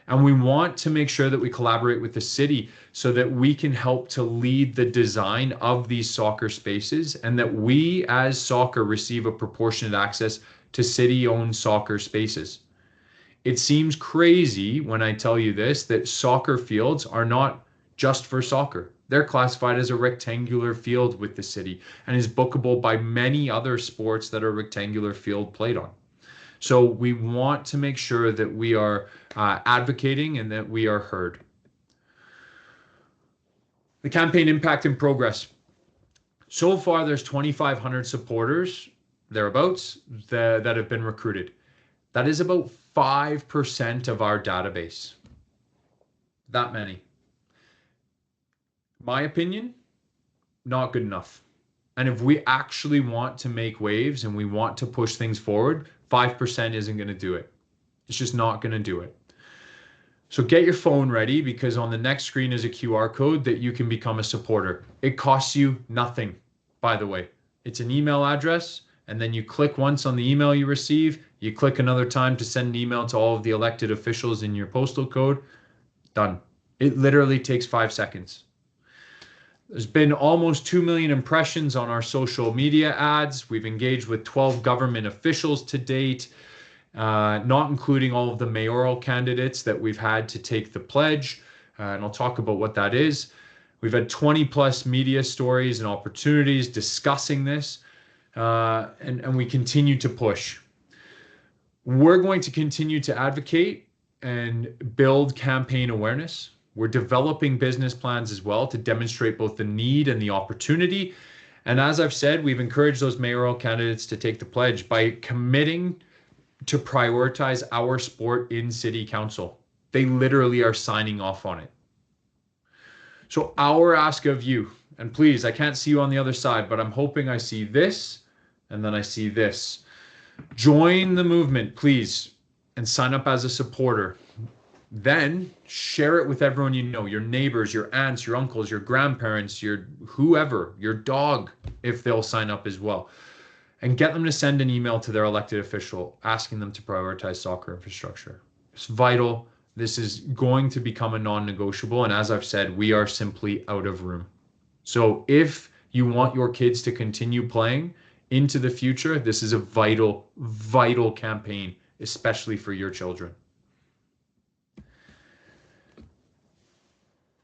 And we want to make sure that we collaborate with the city so that we can help to lead the design of these soccer spaces, and that we as soccer receive a proportionate access to city-owned soccer spaces. It seems crazy when I tell you this, that soccer fields are not just for soccer. They're classified as a rectangular field with the city and is bookable by many other sports that are rectangular field played on. So we want to make sure that we are advocating and that we are heard. The campaign impact and progress. So far, there's 2,500 supporters, thereabouts, that have been recruited. That is about 5% of our database. That many. My opinion, not good enough. And if we actually want to make waves and we want to push things forward, 5% isn't going to do it. It's just not going to do it. So get your phone ready, because on the next screen is a QR code that you can become a supporter. It costs you nothing, by the way. It's an email address, and then you click once on the email you receive. You click another time to send an email to all of the elected officials in your postal code. Done. It literally takes 5 seconds. There's been almost 2 million impressions on our social media ads. We've engaged with 12 government officials to date, not including all of the mayoral candidates that we've had to take the pledge. And I'll talk about what that is. We've had 20 plus media stories and opportunities discussing this, and we continue to push. We're going to continue to advocate and build campaign awareness. We're developing business plans as well to demonstrate both the need and the opportunity. And as I've said, we've encouraged those mayoral candidates to take the pledge by committing to prioritize our sport in city council. They literally are signing off on it. So our ask of you, and please, I can't see you on the other side, but I'm hoping I see this and then I see this. Join the movement, please, and sign up as a supporter. Then share it with everyone you know, your neighbors, your aunts, your uncles, your grandparents, your whoever, your dog, if they'll sign up as well. And get them to send an email to their elected official asking them to prioritize soccer infrastructure. It's vital. This is going to become a non-negotiable. And as I've said, we are simply out of room. So if you want your kids to continue playing into the future, this is a vital, vital campaign, especially for your children.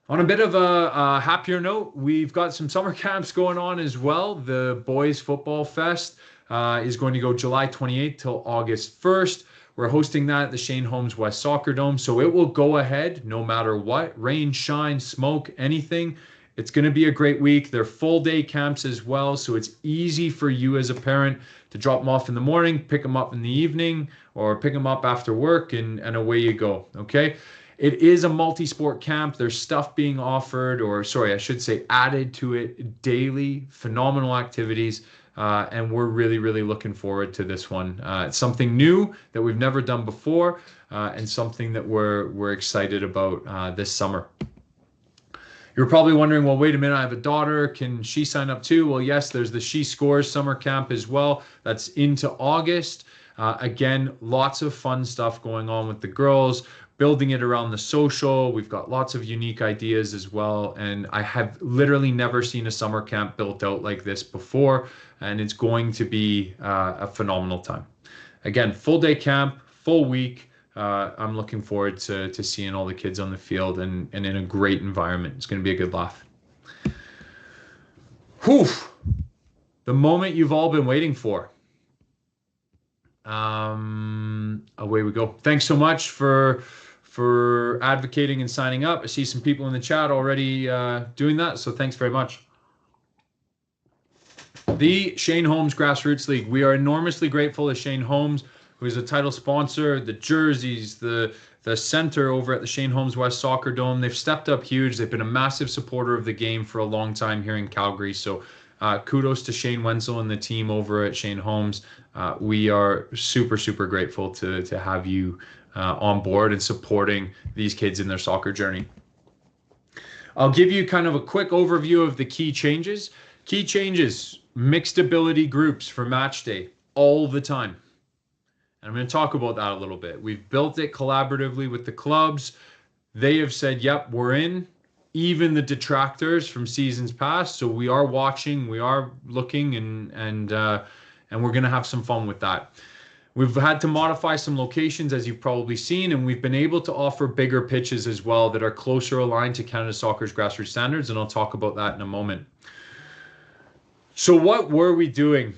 On a bit of a happier note, we've got some summer camps going on as well. The Boys Football Fest is going to go July 28th till August 1st. We're hosting that at the Shane Holmes West Soccer Dome, so it will go ahead no matter what, rain, shine, smoke, anything. It's going to be a great week. They're full day camps as well, so it's easy for you as a parent to drop them off in the morning, pick them up in the evening, or pick them up after work, and away you go, okay? It is a multi-sport camp. There's stuff being offered, or sorry, I should say added to it daily, phenomenal activities. And we're really, really looking forward to this one. It's something new that we've never done before, and something that we're excited about this summer. You're probably wondering, well, wait a minute, I have a daughter. Can she sign up too? Well, yes, there's the She Scores summer camp as well. That's into August. Again, lots of fun stuff going on with the girls, building it around the social. We've got lots of unique ideas as well. And I have literally never seen a summer camp built out like this before. And it's going to be a phenomenal time. Again, full day camp, full week. I'm looking forward to seeing all the kids on the field and in a great environment. It's going to be a good laugh. Whew. The moment you've all been waiting for. Away we go. Thanks so much for advocating and signing up. I see some people in the chat already doing that, so thanks very much. The Shane Holmes Grassroots League. We are enormously grateful to Shane Holmes, who is a title sponsor, the jerseys, the center over at the Shane Holmes West Soccer Dome. They've stepped up huge. They've been a massive supporter of the game for a long time here in Calgary. So kudos to Shane Wenzel and the team over at Shane Holmes. We are super, super grateful to have you on board and supporting these kids in their soccer journey. I'll give you kind of a quick overview of the key changes. Key changes, mixed ability groups for match day all the time. And I'm going to talk about that a little bit. We've built it collaboratively with the clubs. They have said, yep, we're in. Even the detractors from seasons past. So we are watching, we are looking, and we're going to have some fun with that. We've had to modify some locations, as you've probably seen, and we've been able to offer bigger pitches as well that are closer aligned to Canada Soccer's grassroots standards, and I'll talk about that in a moment. So what were we doing?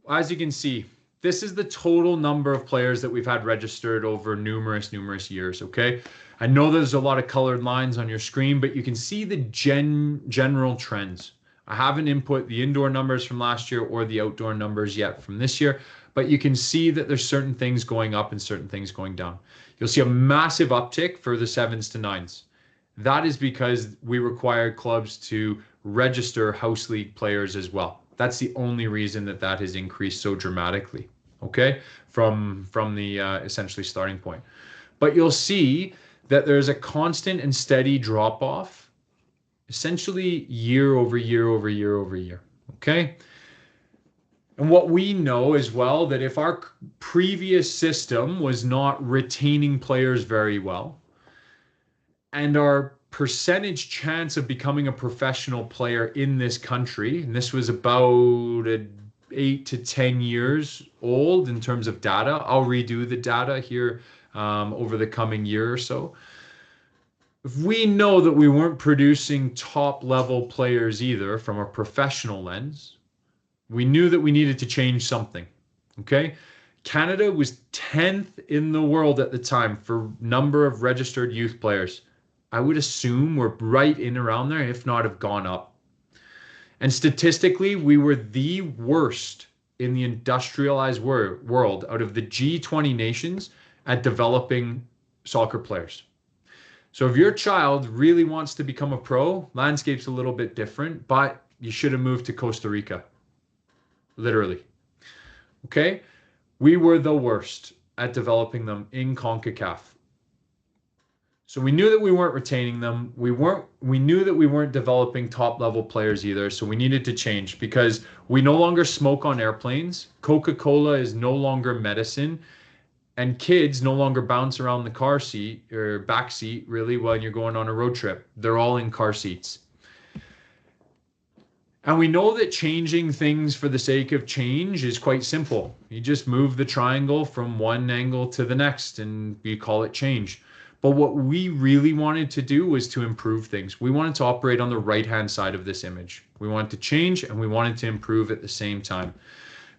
As you can see, this is the total number of players that we've had registered over numerous years, okay? I know there's a lot of colored lines on your screen, but you can see the general trends. I haven't input the indoor numbers from last year or the outdoor numbers yet from this year, but you can see that there's certain things going up and certain things going down. You'll see a massive uptick for the 7s to 9s. That is because we required clubs to register house league players as well. That's the only reason that that has increased so dramatically, okay, from the essentially starting point. But you'll see that there's a constant and steady drop off, essentially year over year over year over year, okay? And what we know as well, that if our previous system was not retaining players very well, and our percentage chance of becoming a professional player in this country, and this was about 8 to 10 years old in terms of data. I'll redo the data here over the coming year or so. If we know that we weren't producing top level players either from a professional lens, we knew that we needed to change something, okay? Canada was 10th in the world at the time for number of registered youth players. I would assume we're right in around there, if not have gone up. And statistically, we were the worst in the industrialized world out of the G20 nations at developing soccer players. So if your child really wants to become a pro, landscape's a little bit different, but you should have moved to Costa Rica. Literally. Okay? We were the worst at developing them in CONCACAF. So we knew that we weren't retaining them. We knew that we weren't developing top level players either. So we needed to change because we no longer smoke on airplanes. Coca-Cola is no longer medicine. And kids no longer bounce around the car seat or back seat really when you're going on a road trip. They're all in car seats. And we know that changing things for the sake of change is quite simple. You just move the triangle from one angle to the next and you call it change. But what we really wanted to do was to improve things. We wanted to operate on the right-hand side of this image. We wanted to change and we wanted to improve at the same time.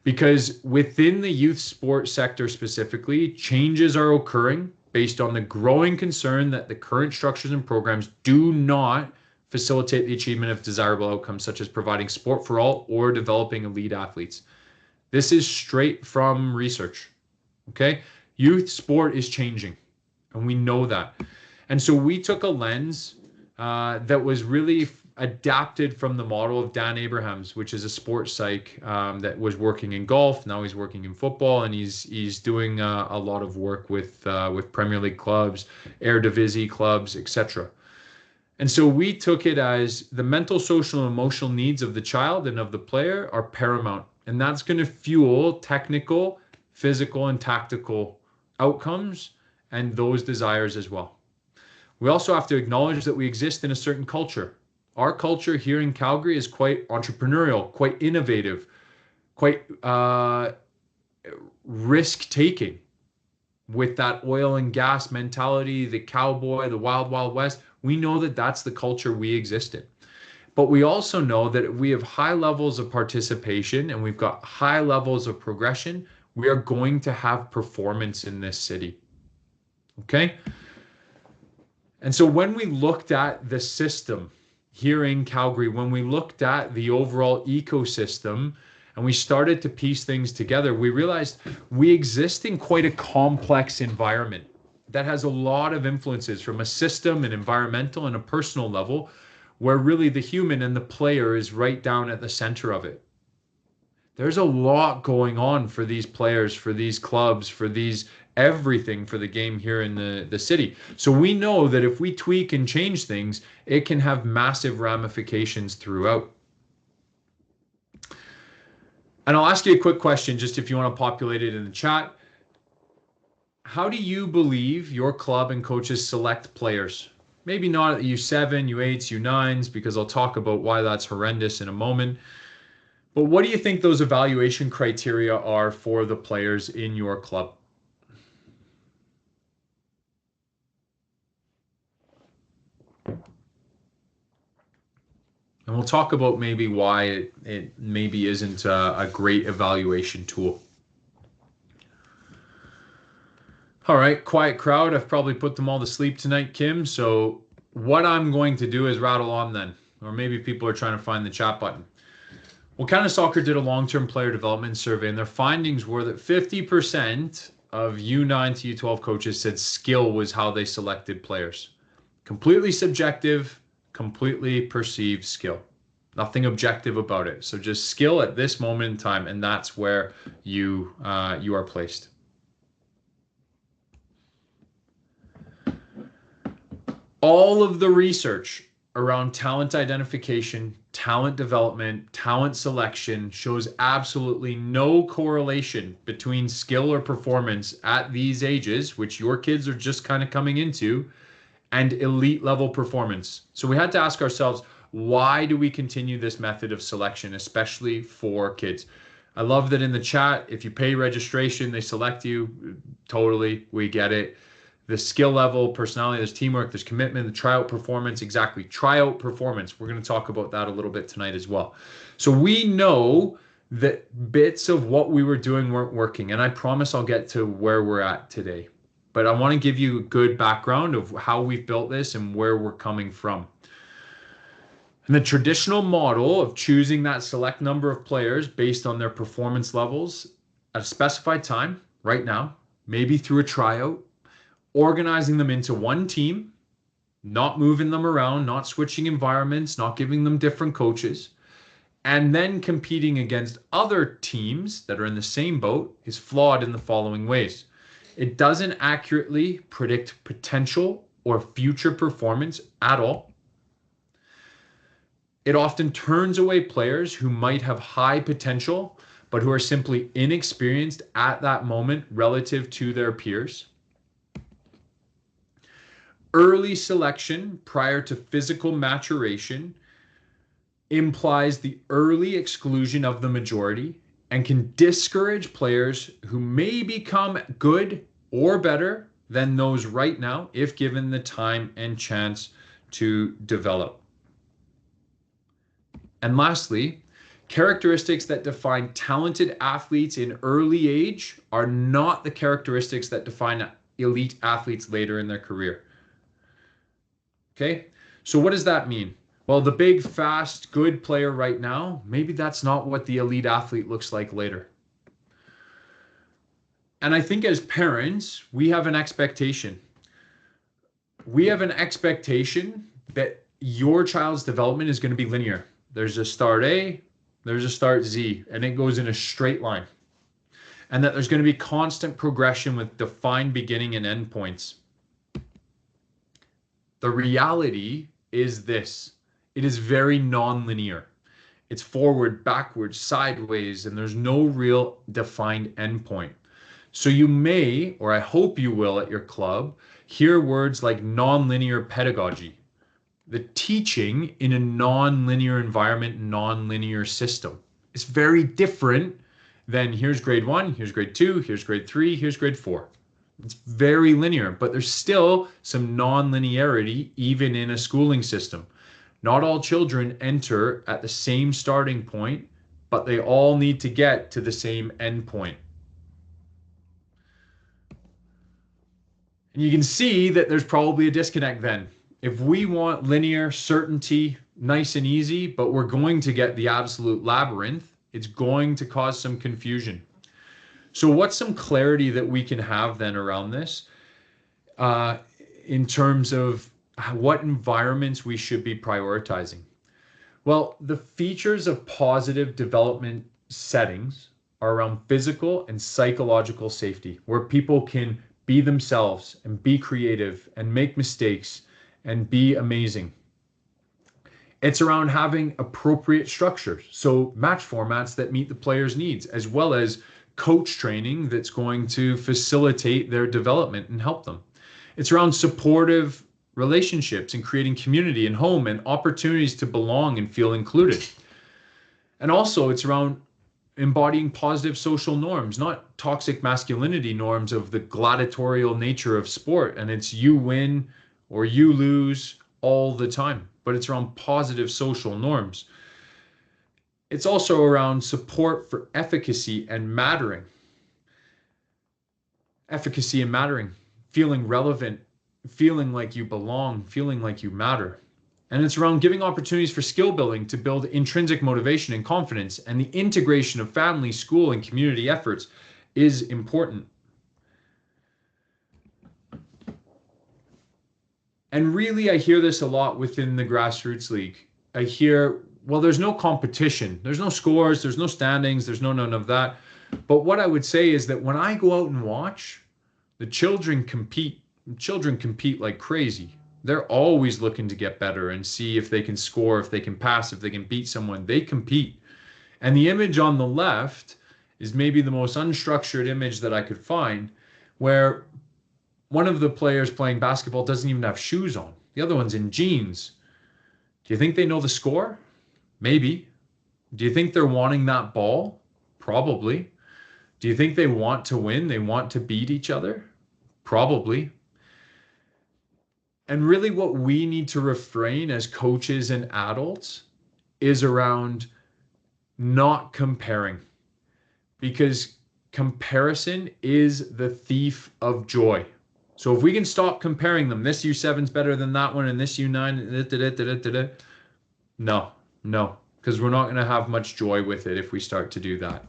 Because within the youth sports sector specifically, changes are occurring based on the growing concern that the current structures and programs do not facilitate the achievement of desirable outcomes, such as providing sport for all or developing elite athletes. This is straight from research, okay? Youth sport is changing, and we know that. And so we took a lens that was really adapted from the model of Dan Abrahams, which is a sports psych that was working in golf. Now he's working in football, and he's doing a lot of work with Premier League clubs, Eredivisie clubs, etc. And so we took it as the mental, social, and emotional needs of the child and of the player are paramount, and that's going to fuel technical, physical, and tactical outcomes and those desires as well. We also have to acknowledge that we exist in a certain culture. Our culture here in Calgary is quite entrepreneurial, quite innovative, quite risk-taking with that oil and gas mentality, the cowboy, the wild, wild west. We know that that's the culture we exist in. But we also know that we have high levels of participation and we've got high levels of progression. We are going to have performance in this city. Okay? And so when we looked at the system here in Calgary, when we looked at the overall ecosystem and we started to piece things together, we realized we exist in quite a complex environment that has a lot of influences from a system, an environmental, and a personal level, where really the human and the player is right down at the center of it. There's a lot going on for these players, for these clubs, for these everything for the game here in the city. So we know that if we tweak and change things, it can have massive ramifications throughout. And I'll ask you a quick question, just if you want to populate it in the chat. How do you believe your club and coaches select players? Maybe not at U7, U8s, U9s, because I'll talk about why that's horrendous in a moment. But what do you think those evaluation criteria are for the players in your club? And we'll talk about maybe why it maybe isn't a great evaluation tool. All right, quiet crowd. I've probably put them all to sleep tonight, Kim. So what I'm going to do is rattle on then. Or maybe people are trying to find the chat button. Well, Kind of Soccer did a long-term player development survey, and their findings were that 50% of U9 to U12 coaches said skill was how they selected players. Completely subjective, completely perceived skill. Nothing objective about it. So just skill at this moment in time, and that's where you are placed. All of the research around talent identification, talent development, talent selection shows absolutely no correlation between skill or performance at these ages, which your kids are just kind of coming into, and elite level performance. So we had to ask ourselves, why do we continue this method of selection, especially for kids? I love that in the chat, if you pay registration, they select you. Totally, we get it. The skill level, personality, there's teamwork, there's commitment, the tryout performance, exactly. Tryout performance. We're going to talk about that a little bit tonight as well. So we know that bits of what we were doing weren't working, and I promise I'll get to where we're at today. But I want to give you a good background of how we've built this and where we're coming from. And the traditional model of choosing that select number of players based on their performance levels at a specified time, right now, maybe through a tryout, organizing them into one team, not moving them around, not switching environments, not giving them different coaches, and then competing against other teams that are in the same boat is flawed in the following ways. It doesn't accurately predict potential or future performance at all. It often turns away players who might have high potential, but who are simply inexperienced at that moment relative to their peers. Early selection prior to physical maturation implies the early exclusion of the majority and can discourage players who may become good or better than those right now if given the time and chance to develop. And lastly, characteristics that define talented athletes in early age are not the characteristics that define elite athletes later in their career. Okay, so what does that mean? Well, the big, fast, good player right now, maybe that's not what the elite athlete looks like later. And I think as parents, we have an expectation. We have an expectation that your child's development is going to be linear. There's a start A, there's a start Z, and it goes in a straight line. And that there's going to be constant progression with defined beginning and end points. The reality is this. It is very non-linear. It's forward, backwards, sideways, and there's no real defined endpoint. So you may, or I hope you will at your club, hear words like non-linear pedagogy, the teaching in a non-linear environment, non-linear system. It's very different than here's grade 1, here's grade 2, here's grade 3, here's grade 4. It's very linear, but there's still some non-linearity even in a schooling system. Not all children enter at the same starting point, but they all need to get to the same end point. And you can see that there's probably a disconnect then. If we want linear certainty, nice and easy, but we're going to get the absolute labyrinth, it's going to cause some confusion. So what's some clarity that we can have then around this uh, in terms of what environments we should be prioritizing? Well, the features of positive development settings are around physical and psychological safety, where people can be themselves and be creative and make mistakes and be amazing. It's around having appropriate structures, so match formats that meet the players' needs, as well as coach training that's going to facilitate their development and help them. It's around supportive relationships and creating community and home and opportunities to belong and feel included. And also, it's around embodying positive social norms, not toxic masculinity norms of the gladiatorial nature of sport. And it's you win or you lose all the time, but it's around positive social norms. It's also around support for efficacy and mattering. Efficacy and mattering, feeling relevant, feeling like you belong, feeling like you matter. And it's around giving opportunities for skill building to build intrinsic motivation and confidence. And the integration of family, school, and community efforts is important. And really, I hear this a lot within the grassroots league. I hear, well, there's no competition, there's no scores, there's no standings, there's none of that. But what I would say is that when I go out and watch, the children compete. Children compete like crazy. They're always looking to get better and see if they can score, if they can pass, if they can beat someone. They compete. And the image on the left is maybe the most unstructured image that I could find, where one of the players playing basketball doesn't even have shoes on. The other one's in jeans. Do you think they know the score? Maybe. Do you think they're wanting that ball? Probably. Do you think they want to win? They want to beat each other? Probably. And really what we need to refrain as coaches and adults is around not comparing, because comparison is the thief of joy. So if we can stop comparing them, this U7's better than that one and this U9, no, because we're not going to have much joy with it if we start to do that.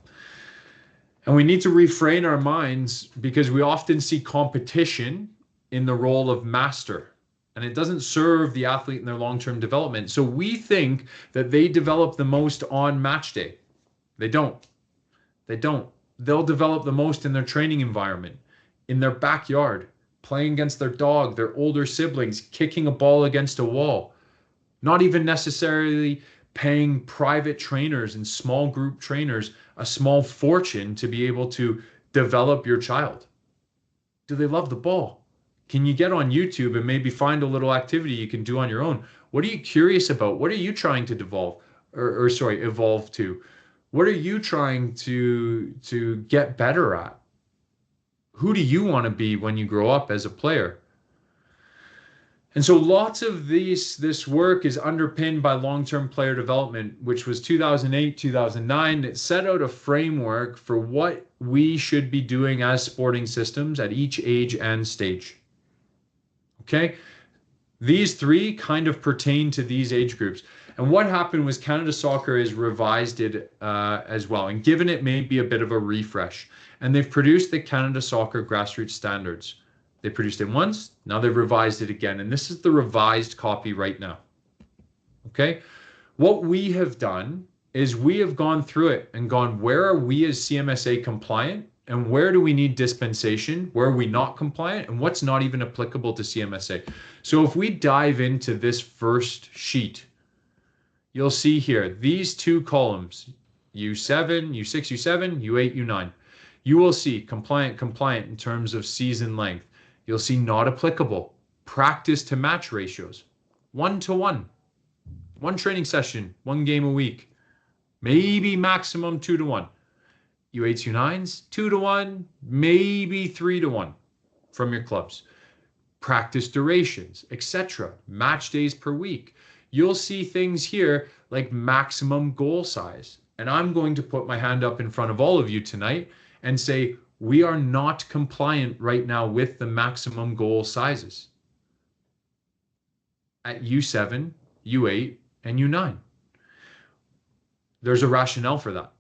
And we need to refrain our minds, because we often see competition in the role of master, and it doesn't serve the athlete in their long-term development. So we think that they develop the most on match day. They don't. They'll develop the most in their training environment, in their backyard, playing against their dog, their older siblings, kicking a ball against a wall. Not even necessarily paying private trainers and small group trainers a small fortune to be able to develop your child. Do they love the ball? Can you get on YouTube and maybe find a little activity you can do on your own? What are you curious about? What are you trying to evolve to? What are you trying to get better at? Who do you want to be when you grow up as a player? And so lots of this work is underpinned by long-term player development, which was 2008, 2009. It set out a framework for what we should be doing as sporting systems at each age and stage. Okay, these three kind of pertain to these age groups. And what happened was Canada Soccer has revised it as well and given it maybe a bit of a refresh. And they've produced the Canada Soccer Grassroots Standards. They produced it once, now they've revised it again. And this is the revised copy right now. Okay, what we have done is we have gone through it and gone, where are we as CMSA compliant? And where do we need dispensation? Where are we not compliant? And what's not even applicable to CMSA? So if we dive into this first sheet, you'll see here, these two columns, U7, U6, U7, U8, U9. You will see compliant in terms of season length. You'll see not applicable, practice to match ratios, 1-to-1, one training session, one game a week, maybe maximum 2-to-1. U8s, U9s, 2-to-1, maybe 3-to-1 from your clubs. Practice durations, etc. Match days per week. You'll see things here like maximum goal size. And I'm going to put my hand up in front of all of you tonight and say, We are not compliant right now with the maximum goal sizes at U7, U8, and U9. There's a rationale for that.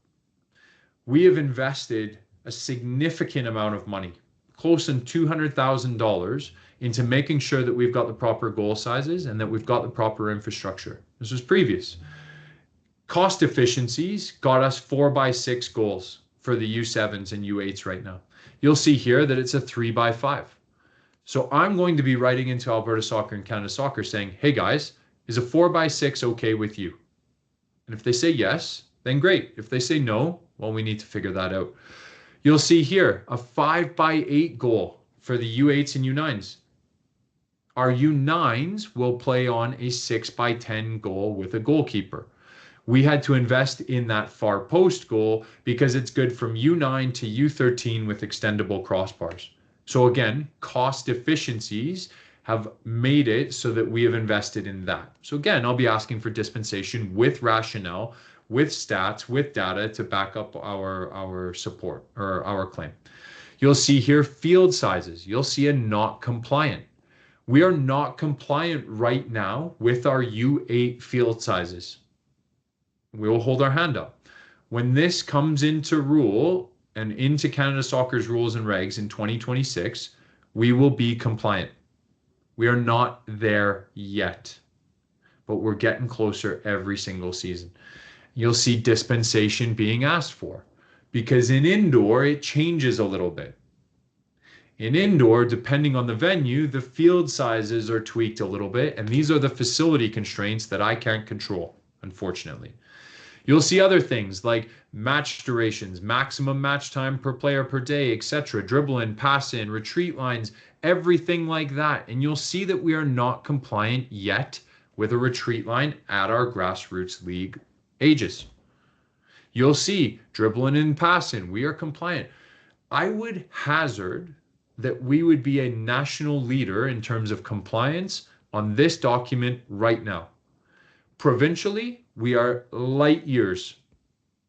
We have invested a significant amount of money, close to $200,000, into making sure that we've got the proper goal sizes and that we've got the proper infrastructure. This was previous. Cost efficiencies got us 4x6 goals for the U7s and U8s right now. You'll see here that it's a 3x5. So I'm going to be writing into Alberta Soccer and Canada Soccer saying, hey guys, is a 4x6 okay with you? And if they say yes, then great. If they say no, well, we need to figure that out. You'll see here a 5x8 goal for the U8s and U9s. Our U9s will play on a 6x10 goal with a goalkeeper. We had to invest in that far post goal because it's good from U9 to U13 with extendable crossbars. So again, cost efficiencies have made it so that we have invested in that. So again, I'll be asking for dispensation with rationale, with stats, with data to back up our support or our claim. You'll see here field sizes. You'll see a not compliant. We are not compliant right now with our U8 field sizes. We will hold our hand up. When this comes into rule and into Canada Soccer's rules and regs in 2026, we will be compliant. We are not there yet, but we're getting closer every single season. You'll see dispensation being asked for because in indoor, it changes a little bit. In indoor, depending on the venue, the field sizes are tweaked a little bit, and these are the facility constraints that I can't control, unfortunately. You'll see other things like match durations, maximum match time per player per day, etc., dribble in, pass in, retreat lines, everything like that. And you'll see that we are not compliant yet with a retreat line at our grassroots league ages. You'll see dribbling and passing, we are compliant. I would hazard that we would be a national leader in terms of compliance on this document right now. Provincially, we are light years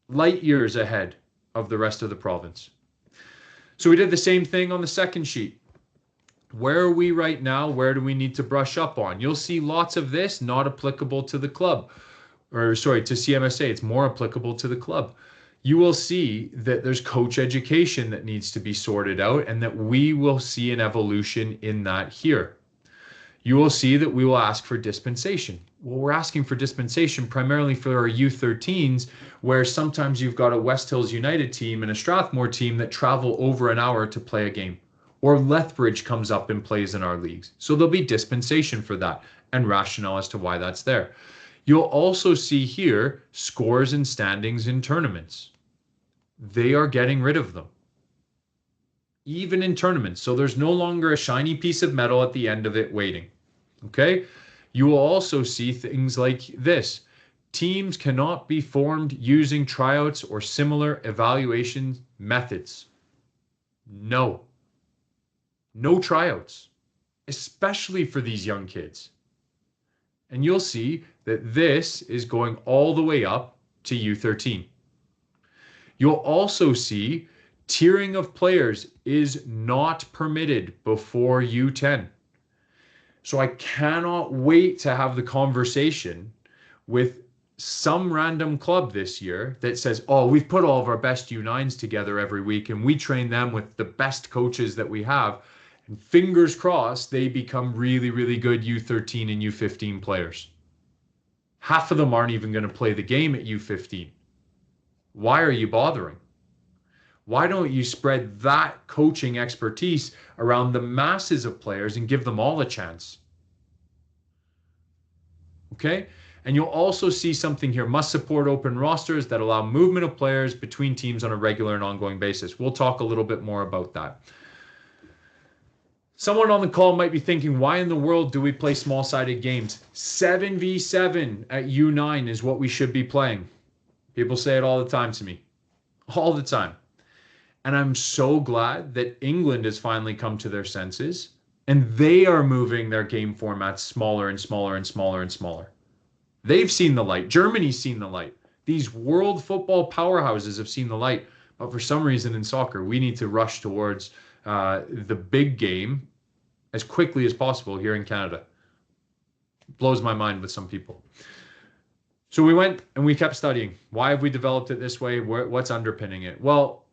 ahead of the rest of the province. So we did the same thing on the second sheet. Where are we right now? Where do we need to brush up on? You'll see lots of this not applicable to the club, or sorry, to CMSA. It's more applicable to the club. You will see that there's coach education that needs to be sorted out and that we will see an evolution in that here. You will see that we will ask for dispensation. Well, we're asking for dispensation primarily for our U13s, where sometimes you've got a West Hills United team and a Strathmore team that travel over an hour to play a game. Or Lethbridge comes up and plays in our leagues. So there'll be dispensation for that and rationale as to why that's there. You'll also see here scores and standings in tournaments. They are getting rid of them, even in tournaments. So there's no longer a shiny piece of metal at the end of it waiting. Okay? You will also see things like this. Teams cannot be formed using tryouts or similar evaluation methods. No. No tryouts, especially for these young kids. And you'll see that this is going all the way up to U13. You'll also see tiering of players is not permitted before U10. So I cannot wait to have the conversation with some random club this year that says, oh, we've put all of our best U9s together every week and we train them with the best coaches that we have. And fingers crossed, they become really, really good U13 and U15 players. Half of them aren't even going to play the game at U15. Why are you bothering? Why don't you spread that coaching expertise around the masses of players and give them all a chance? Okay? And you'll also see something here, must support open rosters that allow movement of players between teams on a regular and ongoing basis. We'll talk a little bit more about that. Someone on the call might be thinking, why in the world do we play small-sided games? 7v7 at U9 is what we should be playing. People say it all the time to me. All the time. And I'm so glad that England has finally come to their senses and they are moving their game formats smaller and smaller and smaller and smaller. They've seen the light. Germany's seen the light. These world football powerhouses have seen the light. But for some reason in soccer, we need to rush towards the big game as quickly as possible here in Canada. It blows my mind with some people. So we went and we kept studying. Why have we developed it this way? What's underpinning it? Well,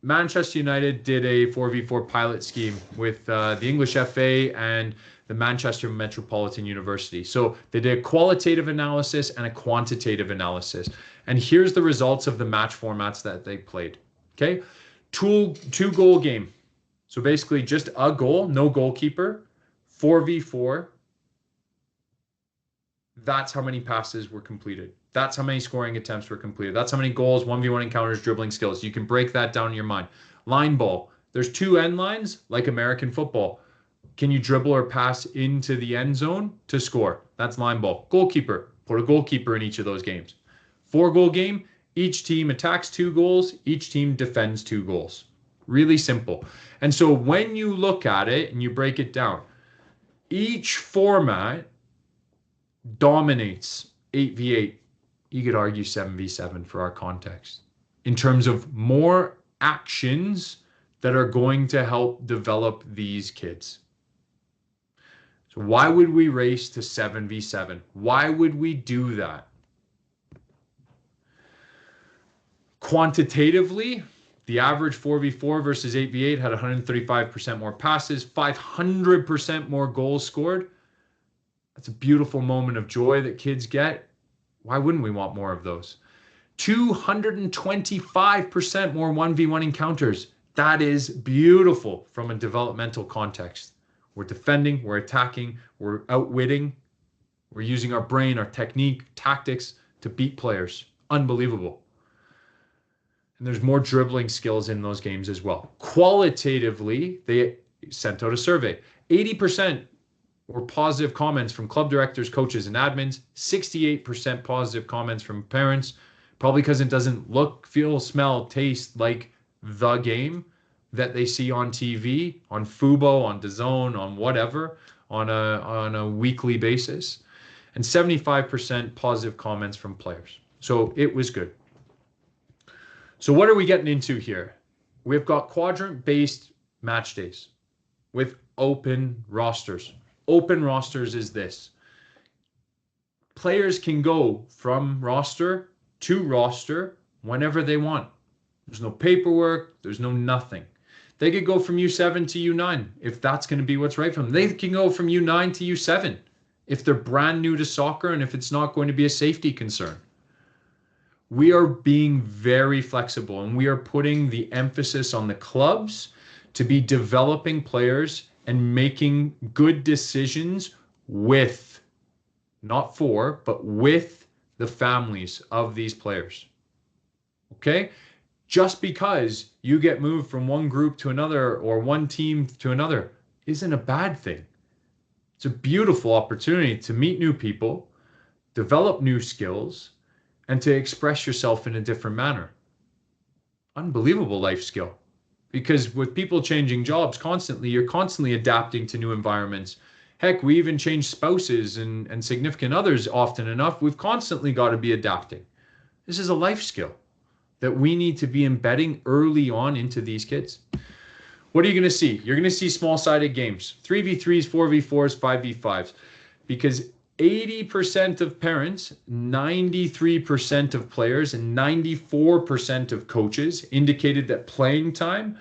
Manchester United did a 4v4 pilot scheme with the English FA and the Manchester Metropolitan University. So they did a qualitative analysis and a quantitative analysis. And here's the results of the match formats that they played. Okay, two goal game. So basically just a goal, no goalkeeper, 4v4. That's how many passes were completed. That's how many scoring attempts were completed. That's how many goals, 1v1 encounters, dribbling skills. You can break that down in your mind. Line ball. There's two end lines like American football. Can you dribble or pass into the end zone to score? That's line ball. Goalkeeper. Put a goalkeeper in each of those games. 4-goal game. Each team attacks 2 goals. Each team defends 2 goals. Really simple. And so when you look at it and you break it down, each format dominates 8v8. You could argue 7v7 for our context in terms of more actions that are going to help develop these kids. So why would we race to 7v7? Why would we do that? Quantitatively, the average 4v4 versus 8v8 had 135% more passes, 500% more goals scored. That's a beautiful moment of joy that kids get. Why wouldn't we want more of those? 225% more 1v1 encounters. That is beautiful from a developmental context. We're defending, we're attacking, we're outwitting, we're using our brain, our technique, tactics to beat players. Unbelievable. And there's more dribbling skills in those games as well. Qualitatively, they sent out a survey. 80% were positive comments from club directors, coaches, and admins. 68% positive comments from parents, probably because it doesn't look, feel, smell, taste like the game that they see on TV, on Fubo, on DAZN, on whatever, on a weekly basis. And 75% positive comments from players. So it was good. So what are we getting into here? We've got quadrant-based match days with open rosters. Open rosters is this. Players can go from roster to roster whenever they want. There's no paperwork. There's no nothing. They could go from U7 to U9 if that's going to be what's right for them. They can go from U9 to U7 if they're brand new to soccer and if it's not going to be a safety concern. We are being very flexible and we are putting the emphasis on the clubs to be developing players and making good decisions with, not for, but with the families of these players. Okay? Just because you get moved from one group to another or one team to another isn't a bad thing. It's a beautiful opportunity to meet new people, develop new skills, and to express yourself in a different manner. Unbelievable life skill. Because with people changing jobs constantly, you're constantly adapting to new environments. Heck, we even change spouses and significant others often enough. We've constantly got to be adapting. This is a life skill that we need to be embedding early on into these kids. What are you going to see? You're going to see small-sided games, 3v3s, 4v4s, 5v5s, because 80% of parents, 93% of players, and 94% of coaches indicated that playing time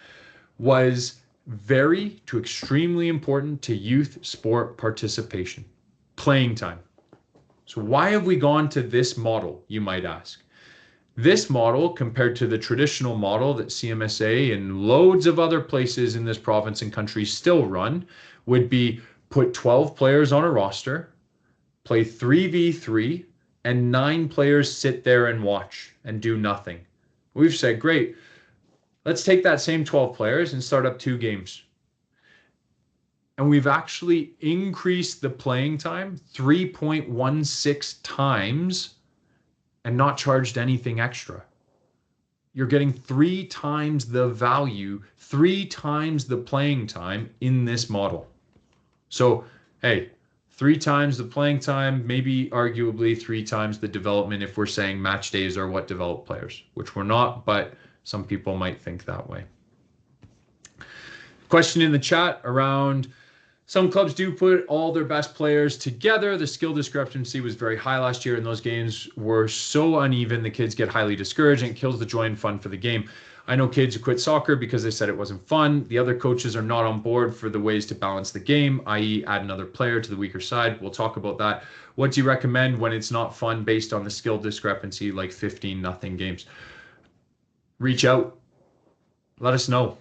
was very to extremely important to youth sport participation. Playing time. So why have we gone to this model, you might ask? This model, compared to the traditional model that CMSA and loads of other places in this province and country still run, would be put 12 players on a roster, play 3v3, and 9 players sit there and watch and do nothing. We've said, great, let's take that same 12 players and start up 2 games. And we've actually increased the playing time 3.16 times and not charged anything extra. You're getting 3 times the value, 3 times the playing time in this model. So, hey, 3 times the playing time, maybe arguably 3 times the development if we're saying match days are what develop players, which we're not, but Some people might think that way. Question in the chat around some clubs do put all their best players together. The skill discrepancy was very high last year, and those games were so uneven, the kids get highly discouraged, and it kills the joy and fun for the game. I know kids who quit soccer because they said it wasn't fun. The other coaches are not on board for the ways to balance the game, i.e. add another player to the weaker side. We'll talk about that. What do you recommend when it's not fun based on the skill discrepancy, like 15-0 games? Reach out. Let us know.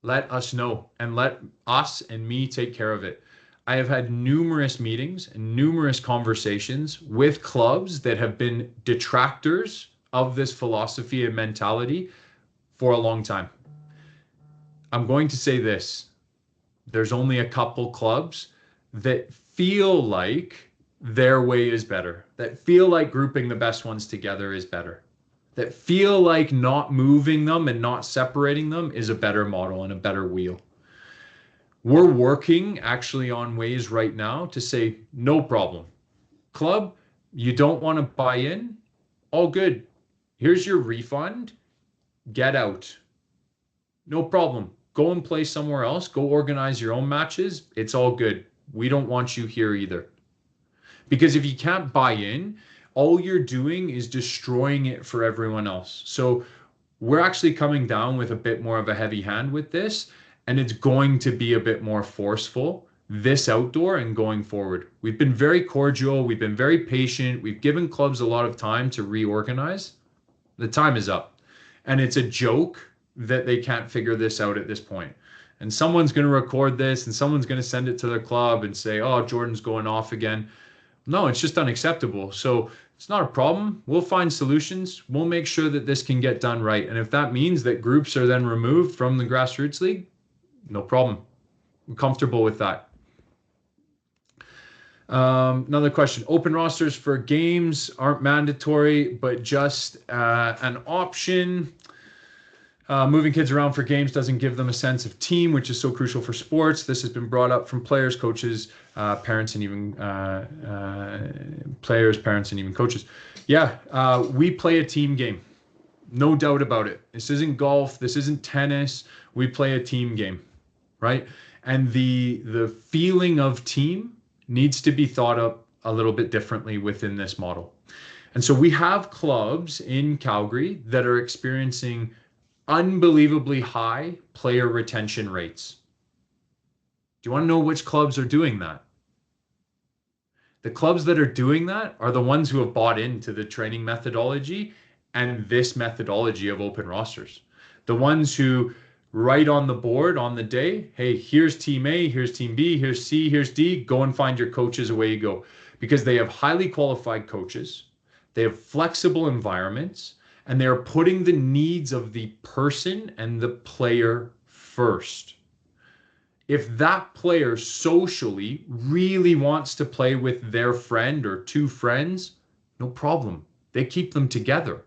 Let us know, and let us and me take care of it. I have had numerous meetings and numerous conversations with clubs that have been detractors of this philosophy and mentality for a long time. I'm going to say this. There's only a couple clubs that feel like their way is better, that feel like grouping the best ones together is better, that feel like not moving them and not separating them is a better model and a better wheel. We're working actually on ways right now to say, no problem. Club, you don't want to buy in? All good. Here's your refund. Get out. No problem. Go and play somewhere else. Go organize your own matches. It's all good. We don't want you here either. Because if you can't buy in, all you're doing is destroying it for everyone else. So we're actually coming down with a bit more of a heavy hand with this, and it's going to be a bit more forceful this outdoor and going forward. We've been very cordial. We've been very patient. We've given clubs a lot of time to reorganize. The time is up. And it's a joke that they can't figure this out at this point. And someone's going to record this and someone's going to send it to their club and say, oh, Jordan's going off again. No, it's just unacceptable. So it's not a problem. We'll find solutions. We'll make sure that this can get done right. And if that means that groups are then removed from the grassroots league, no problem. I'm comfortable with that. Another question. Open rosters for games aren't mandatory, but just an option. Moving kids around for games doesn't give them a sense of team, which is so crucial for sports. This has been brought up from players, coaches, parents, and even coaches. Yeah, we play a team game. No doubt about it. This isn't golf. This isn't tennis. We play a team game, right? And the feeling of team needs to be thought of a little bit differently within this model. And so we have clubs in Calgary that are experiencing unbelievably high player retention rates. Do you want to know which clubs are doing that? The clubs that are doing that are the ones who have bought into the training methodology and this methodology of open rosters. The ones who write on the board on the day, hey, here's team A, here's team B, here's C, here's D, go and find your coaches, away you go. Because they have highly qualified coaches, they have flexible environments, and they're putting the needs of the person and the player first. If that player socially really wants to play with their friend or two friends, no problem. They keep them together.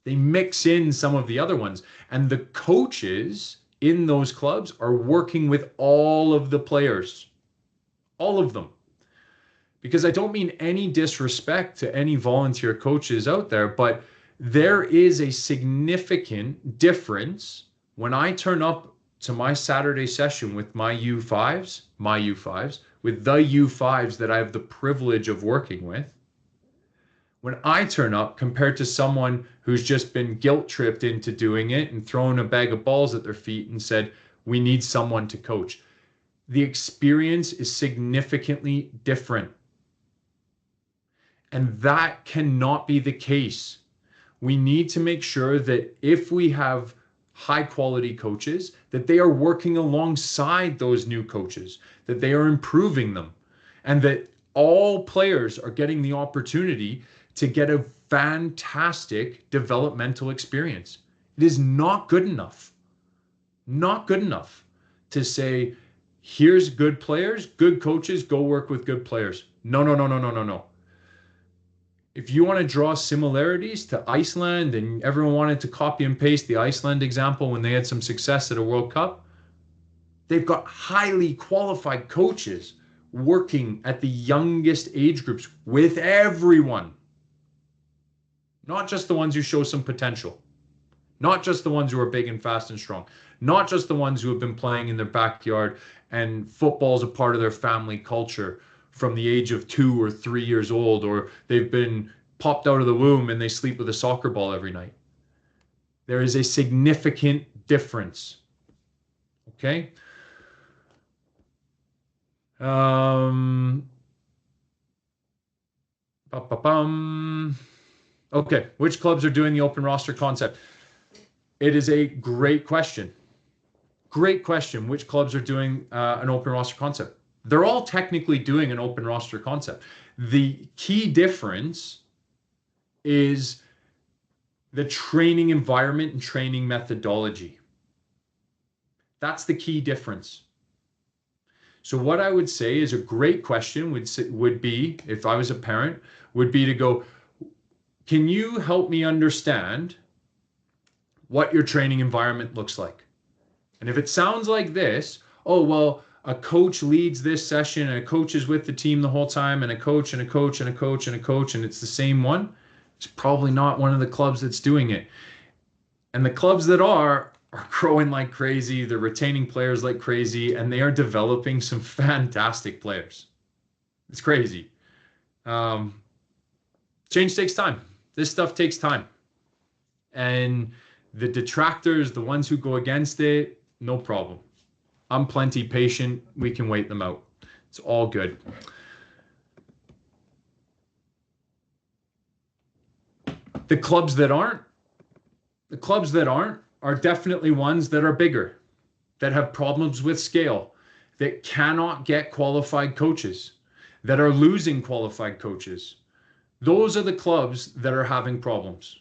They mix in some of the other ones. And the coaches in those clubs are working with all of the players. All of them. Because I don't mean any disrespect to any volunteer coaches out there, but there is a significant difference when I turn up to my Saturday session with my U5s, with the U5s that I have the privilege of working with. When I turn up compared to someone who's just been guilt tripped into doing it and thrown a bag of balls at their feet and said, we need someone to coach. The experience is significantly different. And that cannot be the case. We need to make sure that if we have high quality coaches, that they are working alongside those new coaches, that they are improving them, and that all players are getting the opportunity to get a fantastic developmental experience. It is not good enough to say, here's good players, good coaches, go work with good players. No. If you want to draw similarities to Iceland, and everyone wanted to copy and paste the Iceland example when they had some success at a World Cup, they've got highly qualified coaches working at the youngest age groups with everyone, not just the ones who show some potential. not just the ones who are big and fast and strong, not just the ones who have been playing in their backyard and football's a part of their family culture from the age of 2 or 3 years old, or they've been popped out of the womb and they sleep with a soccer ball every night. There is a significant difference. Okay. Okay, which clubs are doing the open roster concept? It is a great question. Great question. Which clubs are doing an open roster concept? They're all technically doing an open roster concept. The key difference is the training environment and training methodology. That's the key difference. So what I would say is a great question would be, if I was a parent, would be to go, can you help me understand what your training environment looks like? And if it sounds like this, oh, well, a coach leads this session and a coach is with the team the whole time and a coach and a coach and a coach and a coach and it's the same one, it's probably not one of the clubs that's doing it. And the clubs that are growing like crazy, they're retaining players like crazy, and they are developing some fantastic players. It's crazy. Change takes time. This stuff takes time. And the detractors, the ones who go against it, no problem. I'm plenty patient. We can wait them out. It's all good. The clubs that aren't are definitely ones that are bigger, that have problems with scale, that cannot get qualified coaches, that are losing qualified coaches. Those are the clubs that are having problems.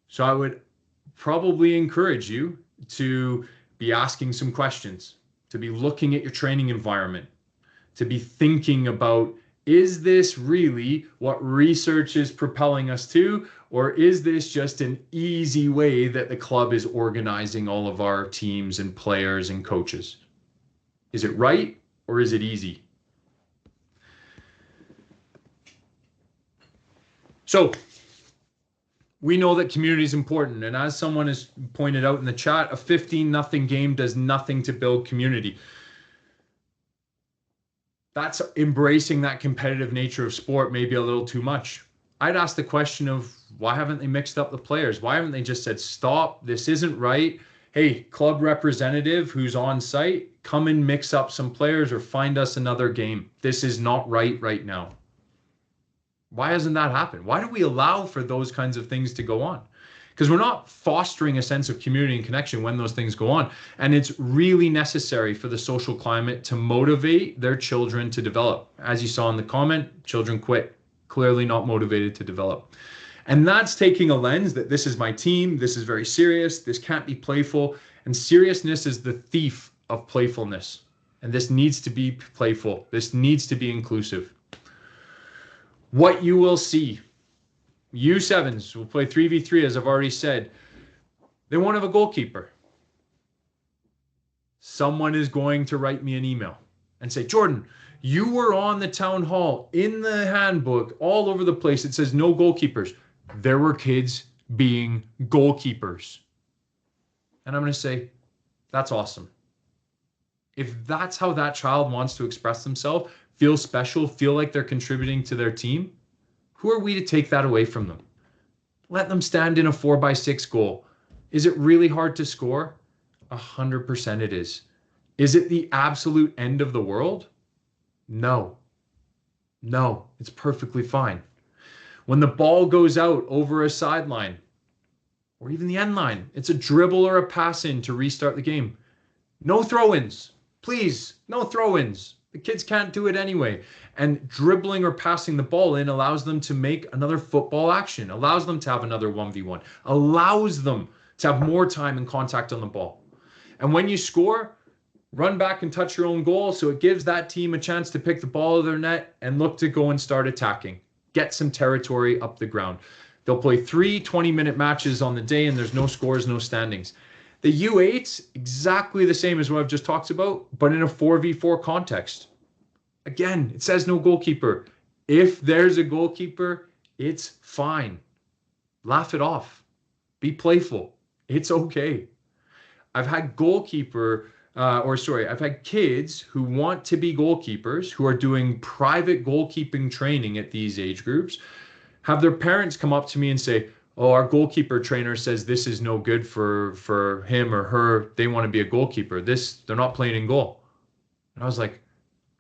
So I would probably encourage you to be asking some questions, to be looking at your training environment, to be thinking about, is this really what research is propelling us to, or is this just an easy way that the club is organizing all of our teams and players and coaches? Is it right or is it easy? So we know that community is important. And as someone has pointed out in the chat, a 15-0 game does nothing to build community. That's embracing that competitive nature of sport maybe a little too much. I'd ask the question of, why haven't they mixed up the players? Why haven't they just said, stop, this isn't right. Hey, club representative who's on site, come and mix up some players or find us another game. This is not right now. Why hasn't that happened? Why do we allow for those kinds of things to go on? Because we're not fostering a sense of community and connection when those things go on. And it's really necessary for the social climate to motivate their children to develop. As you saw in the comment, children quit, clearly not motivated to develop. And that's taking a lens that this is my team, this is very serious, this can't be playful. And seriousness is the thief of playfulness. And this needs to be playful. This needs to be inclusive. What you will see, U7s will play 3v3, as I've already said. They won't have a goalkeeper. Someone is going to write me an email and say, Jordan, you were on the town hall, in the handbook, all over the place. It says no goalkeepers. There were kids being goalkeepers. And I'm going to say, that's awesome. If that's how that child wants to express themselves, feel special, feel like they're contributing to their team, who are we to take that away from them? Let them stand in a 4x6 goal. Is it really hard to score? 100% it is. Is it the absolute end of the world? No. No, it's perfectly fine. When the ball goes out over a sideline, or even the end line, it's a dribble or a pass in to restart the game. No throw-ins. Please, no throw-ins. The kids can't do it anyway. And dribbling or passing the ball in allows them to make another football action, allows them to have another 1v1, allows them to have more time and contact on the ball. And when you score, run back and touch your own goal, so it gives that team a chance to pick the ball of their net and look to go and start attacking. Get some territory up the ground. They'll play 3 20-minute matches on the day, and there's no scores, no standings. The U8's exactly the same as what I've just talked about, but in a 4v4 context. Again, it says no goalkeeper. If there's a goalkeeper, it's fine. Laugh it off. Be playful. It's okay. I've had I've had kids who want to be goalkeepers who are doing private goalkeeping training at these age groups, have their parents come up to me and say, "Oh, our goalkeeper trainer says this is no good for him or her. They want to be a goalkeeper. They're not playing in goal." And I was like,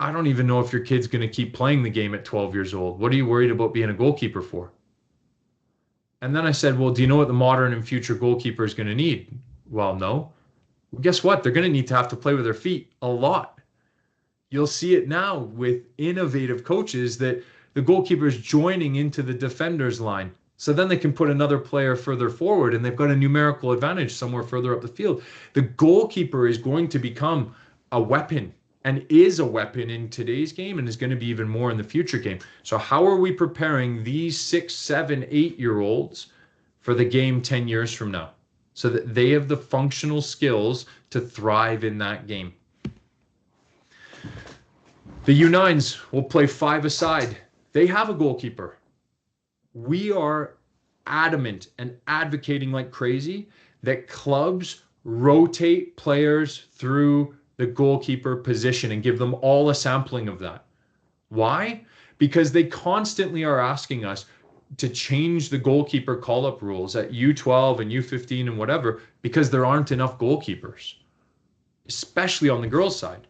I don't even know if your kid's going to keep playing the game at 12 years old. What are you worried about being a goalkeeper for? And then I said, well, do you know what the modern and future goalkeeper is going to need? Well, no. Well, guess what? They're going to need to have to play with their feet a lot. You'll see it now with innovative coaches that the goalkeeper is joining into the defender's line. So then they can put another player further forward and they've got a numerical advantage somewhere further up the field. The goalkeeper is going to become a weapon and is a weapon in today's game and is going to be even more in the future game. So how are we preparing these 6, 7, 8-year-olds for the game 10 years from now so that they have the functional skills to thrive in that game? The U9s will play 5-a-side. They have a goalkeeper. We are adamant and advocating like crazy that clubs rotate players through the goalkeeper position and give them all a sampling of that. Why? Because they constantly are asking us to change the goalkeeper call-up rules at U12 and U15 and whatever because there aren't enough goalkeepers, especially on the girls' side.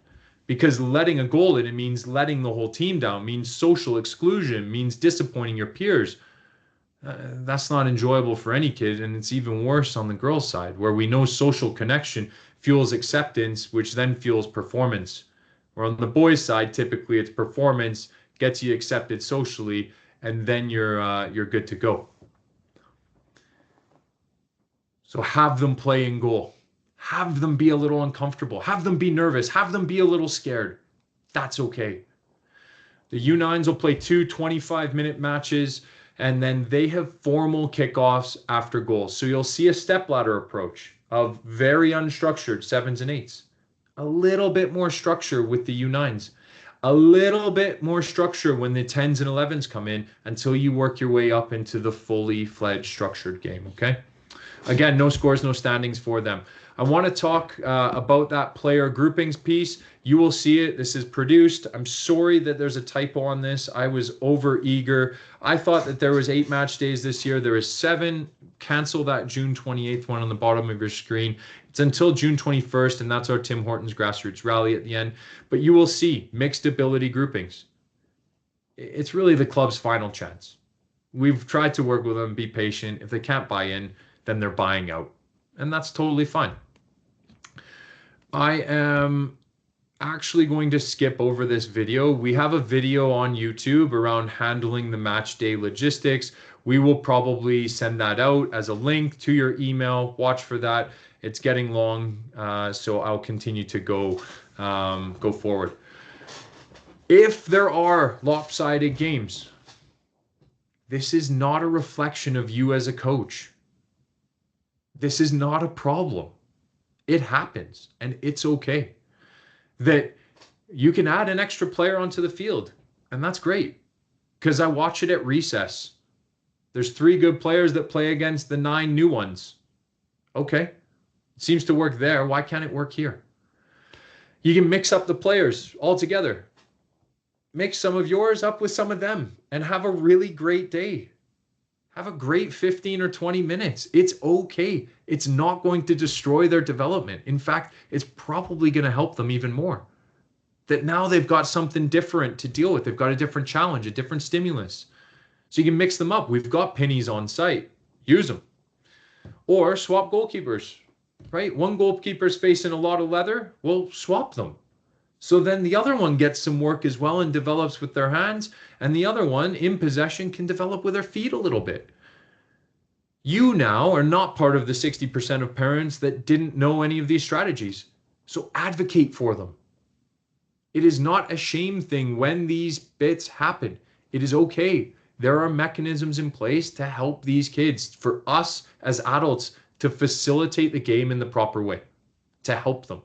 Because letting a goal in, it means letting the whole team down, means social exclusion, means disappointing your peers. That's not enjoyable for any kid, and it's even worse on the girls' side, where we know social connection fuels acceptance, which then fuels performance. Where on the boys' side, typically it's performance gets you accepted socially, and then you're good to go. So have them play in goal. Have them be a little uncomfortable. Have them be nervous. Have them be a little scared. That's okay. The U9s will play 2 25-minute matches, and then they have formal kickoffs after goals. So you'll see a stepladder approach of very unstructured 7s and 8s. A little bit more structure with the U9s. A little bit more structure when the 10s and 11s come in until you work your way up into the fully fledged structured game, okay? Again, no scores, no standings for them. I want to talk about that player groupings piece. You will see it. This is produced. I'm sorry that there's a typo on this. I was over eager. I thought that there was 8 match days this year. There is 7. Cancel that June 28th one on the bottom of your screen. It's until June 21st, and that's our Tim Hortons Grassroots Rally at the end. But you will see mixed ability groupings. It's really the club's final chance. We've tried to work with them, be patient. If they can't buy in, then they're buying out. And that's totally fine. I am actually going to skip over this video. We have a video on YouTube around handling the match day logistics. We will probably send that out as a link to your email. Watch for that. It's getting long, so I'll continue to go forward. If there are lopsided games, this is not a reflection of you as a coach. This is not a problem. It happens, and it's okay. That you can add an extra player onto the field, and that's great, because I watch it at recess. There's 3 good players that play against the 9 new ones. Okay, it seems to work there. Why can't it work here? You can mix up the players all together. Mix some of yours up with some of them, and have a really great day. Have a great 15 or 20 minutes. It's okay. It's not going to destroy their development. In fact, it's probably going to help them even more. That now they've got something different to deal with. They've got a different challenge, a different stimulus. So you can mix them up. We've got pennies on site. Use them. Or swap goalkeepers, right? One goalkeeper's facing a lot of leather. Well, swap them. So then the other one gets some work as well and develops with their hands, and the other one in possession can develop with their feet a little bit. You now are not part of the 60% of parents that didn't know any of these strategies. So advocate for them. It is not a shame thing when these bits happen. It is okay. There are mechanisms in place to help these kids, for us as adults, to facilitate the game in the proper way, to help them.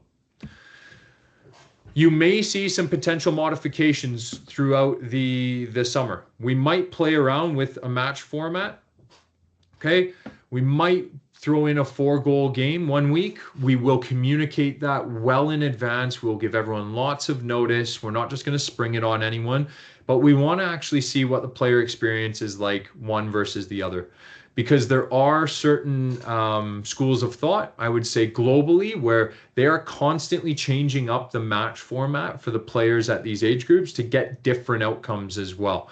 You may see some potential modifications throughout the summer. We might play around with a match format. Okay, we might throw in a 4-goal game one week, we will communicate that well in advance. We'll give everyone lots of notice. We're not just going to spring it on anyone, but we want to actually see what the player experience is like one versus the other. Because there are certain schools of thought, I would say globally, where they are constantly changing up the match format for the players at these age groups to get different outcomes as well.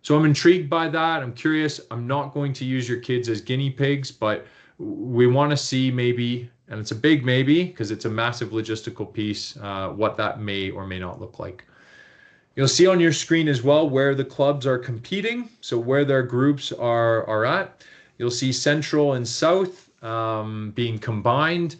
So I'm intrigued by that. I'm curious. I'm not going to use your kids as guinea pigs, but we want to see maybe, and it's a big maybe because it's a massive logistical piece, what that may or may not look like. You'll see on your screen as well where the clubs are competing, so where their groups are at. You'll see Central and South being combined.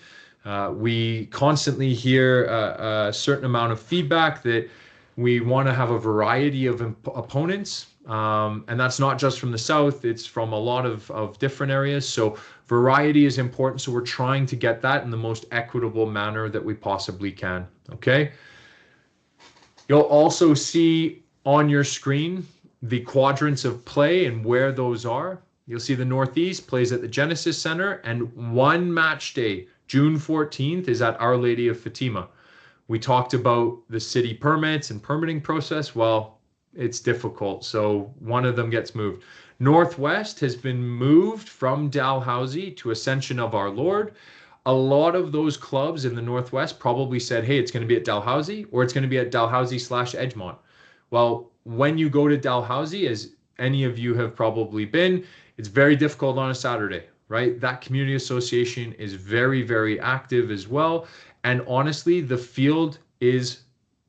We constantly hear a certain amount of feedback that we want to have a variety of opponents. And that's not just from the South, it's from a lot of different areas. So variety is important. So we're trying to get that in the most equitable manner that we possibly can. Okay. You'll also see on your screen the quadrants of play and where those are. You'll see the Northeast plays at the Genesis Center, and one match day, June 14th, is at Our Lady of Fatima. We talked about the city permits and permitting process. Well, it's difficult, so one of them gets moved. Northwest has been moved from Dalhousie to Ascension of Our Lord. A lot of those clubs in the Northwest probably said, hey, it's going to be at Dalhousie or it's going to be at Dalhousie/Edgemont. Well, when you go to Dalhousie, as any of you have probably been, it's very difficult on a Saturday, right? That community association is very, very active as well. And honestly, the field is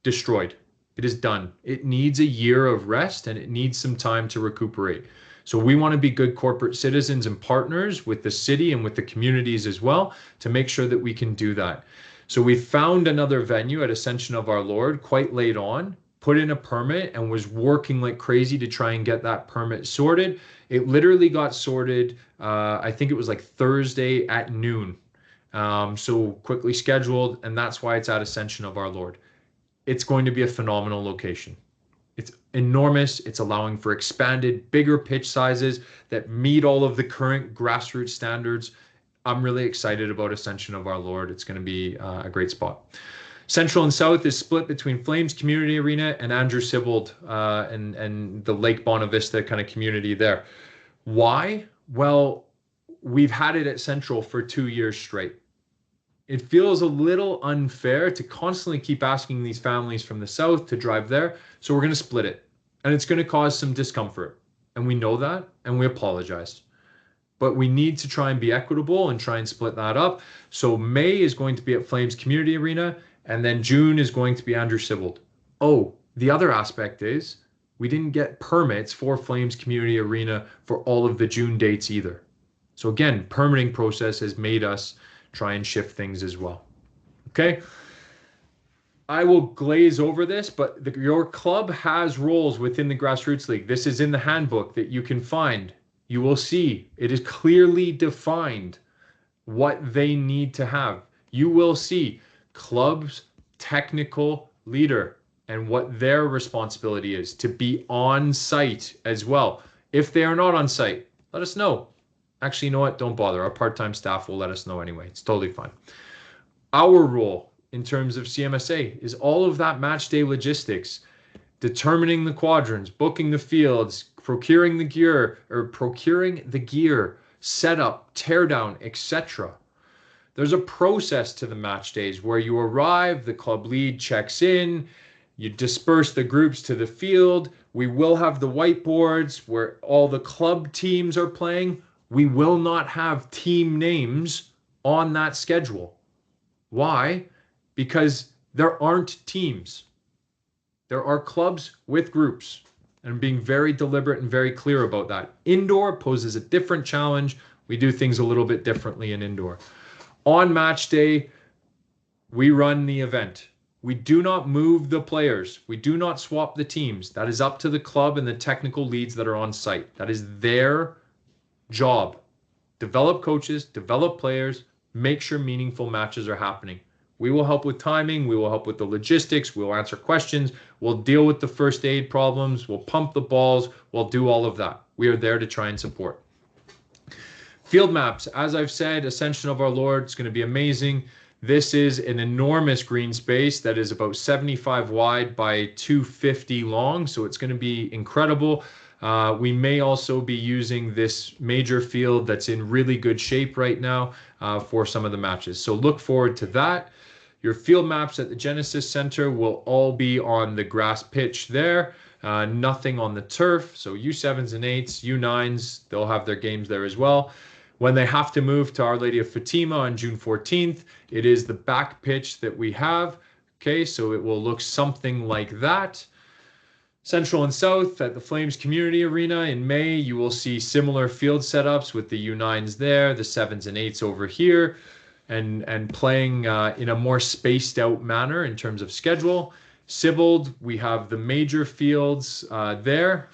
destroyed. It is done. It needs a year of rest and it needs some time to recuperate. So we want to be good corporate citizens and partners with the city and with the communities as well to make sure that we can do that. So we found another venue at Ascension of Our Lord quite late on, put in a permit and was working like crazy to try and get that permit sorted. It literally got sorted, I think it was like Thursday at noon. So quickly scheduled, and that's why it's at Ascension of Our Lord. It's going to be a phenomenal location. It's enormous. It's allowing for expanded, bigger pitch sizes that meet all of the current grassroots standards. I'm really excited about Ascension of Our Lord. It's going to be a great spot. Central and South is split between Flames Community Arena and Andrew Sibbald and the Lake Bonavista kind of community there. Why? Well, we've had it at Central for 2 years straight. It feels a little unfair to constantly keep asking these families from the South to drive there. So we're going to split it. And it's going to cause some discomfort. And we know that, and we apologize. But we need to try and be equitable and try and split that up. So May is going to be at Flames Community Arena, and then June is going to be Andrew Sibbald. Oh, the other aspect is we didn't get permits for Flames Community Arena for all of the June dates either. So again, permitting process has made us try and shift things as well. Okay. I will glaze over this, but your club has roles within the Grassroots League. This is in the handbook that you can find. You will see it is clearly defined what they need to have. You will see club's technical leader and what their responsibility is to be on site as well. If they are not on site, let us know. Actually, you know what? Don't bother. Our part-time staff will let us know anyway. It's totally fine. Our role in terms of CMSA is all of that match day logistics, determining the quadrants, booking the fields, procuring the gear, setup, teardown, etc. There's a process to the match days where you arrive, the club lead checks in, you disperse the groups to the field. We will have the whiteboards where all the club teams are playing. We will not have team names on that schedule. Why? Because there aren't teams. There are clubs with groups, and I'm being very deliberate and very clear about that. Indoor poses a different challenge. We do things a little bit differently in indoor. On match day, we run the event. We do not move the players. We do not swap the teams. That is up to the club and the technical leads that are on site. That is their job. Develop coaches, develop players, make sure meaningful matches are happening. We will help with timing. We will help with the logistics. We will answer questions. We'll deal with the first aid problems. We'll pump the balls. We'll do all of that. We are there to try and support. Field maps, as I've said, Ascension of Our Lord is going to be amazing. This is an enormous green space that is about 75 wide by 250 long, so it's going to be incredible. We may also be using this major field that's in really good shape right now for some of the matches. So look forward to that. Your field maps at the Genesis Center will all be on the grass pitch there. Nothing on the turf. So U7s and 8s, U9s, they'll have their games there as well. When they have to move to Our Lady of Fatima on June 14th, it is the back pitch that we have. Okay, so it will look something like that. Central and South at the Flames Community Arena in May, you will see similar field setups with the U9s there, the 7s and 8s over here, and playing in a more spaced out manner in terms of schedule. Sibbald, we have the major fields there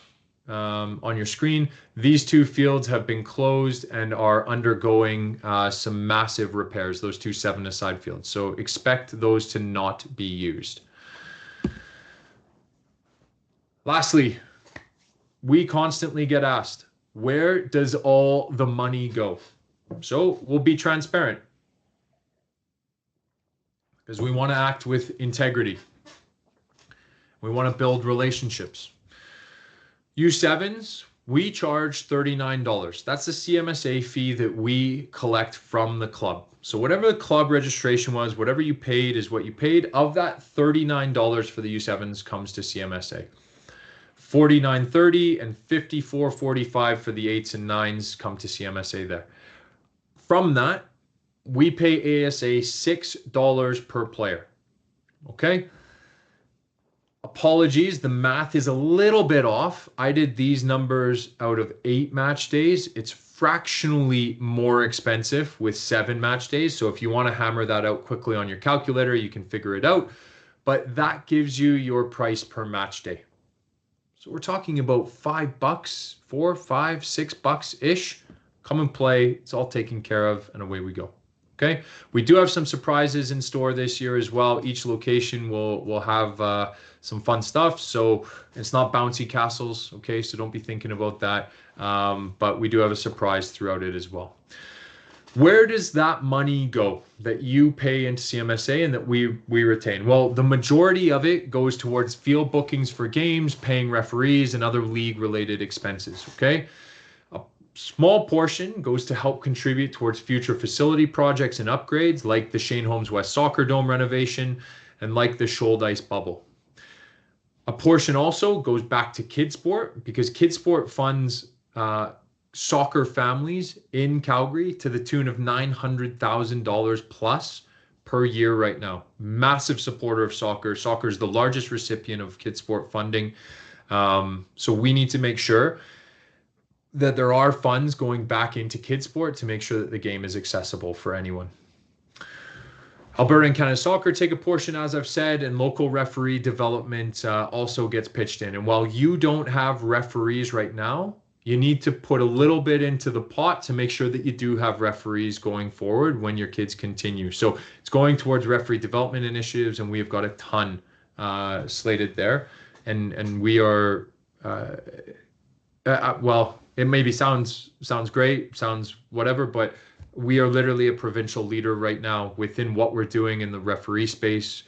on your screen. These two fields have been closed and are undergoing some massive repairs, those two 7-a-side fields. So expect those to not be used. Lastly, we constantly get asked, where does all the money go? So we'll be transparent because we want to act with integrity. We want to build relationships. U7s, we charge $39. That's the CMSA fee that we collect from the club. So whatever the club registration was, whatever you paid is what you paid. Of that, $39 for the U7s comes to CMSA. $49.30 and $54.45 for the 8s and 9s come to CMSA there. From that, we pay ASA $6 per player. Okay? Apologies, the math is a little bit off. I did these numbers out of 8 match days. It's fractionally more expensive with 7 match days. So if you want to hammer that out quickly on your calculator, you can figure it out. But that gives you your price per match day. So we're talking about $5, $4, $5, $6-ish. Come and play. It's all taken care of, and away we go. Okay. We do have some surprises in store this year as well. Each location will have some fun stuff. So it's not bouncy castles. Okay. So don't be thinking about that. But we do have a surprise throughout it as well. Where does that money go that you pay into CMSA and that we retain? Well, the majority of it goes towards field bookings for games, paying referees, and other league-related expenses, okay? A small portion goes to help contribute towards future facility projects and upgrades, like the Shane Holmes West Soccer Dome renovation and like the Shoal Ice Bubble. A portion also goes back to Kidsport because Kidsport funds soccer families in Calgary to the tune of $900,000 plus per year right now. Massive supporter of soccer. Soccer is the largest recipient of Kidsport funding. So we need to make sure that there are funds going back into Kidsport to make sure that the game is accessible for anyone. Alberta and Canada Soccer take a portion, as I've said, and local referee development also gets pitched in. And while you don't have referees right now, you need to put a little bit into the pot to make sure that you do have referees going forward when your kids continue. So it's going towards referee development initiatives, and we've got a ton slated there. And we are, well, it maybe sounds great, sounds whatever, but we are literally a provincial leader right now within what we're doing in the referee space.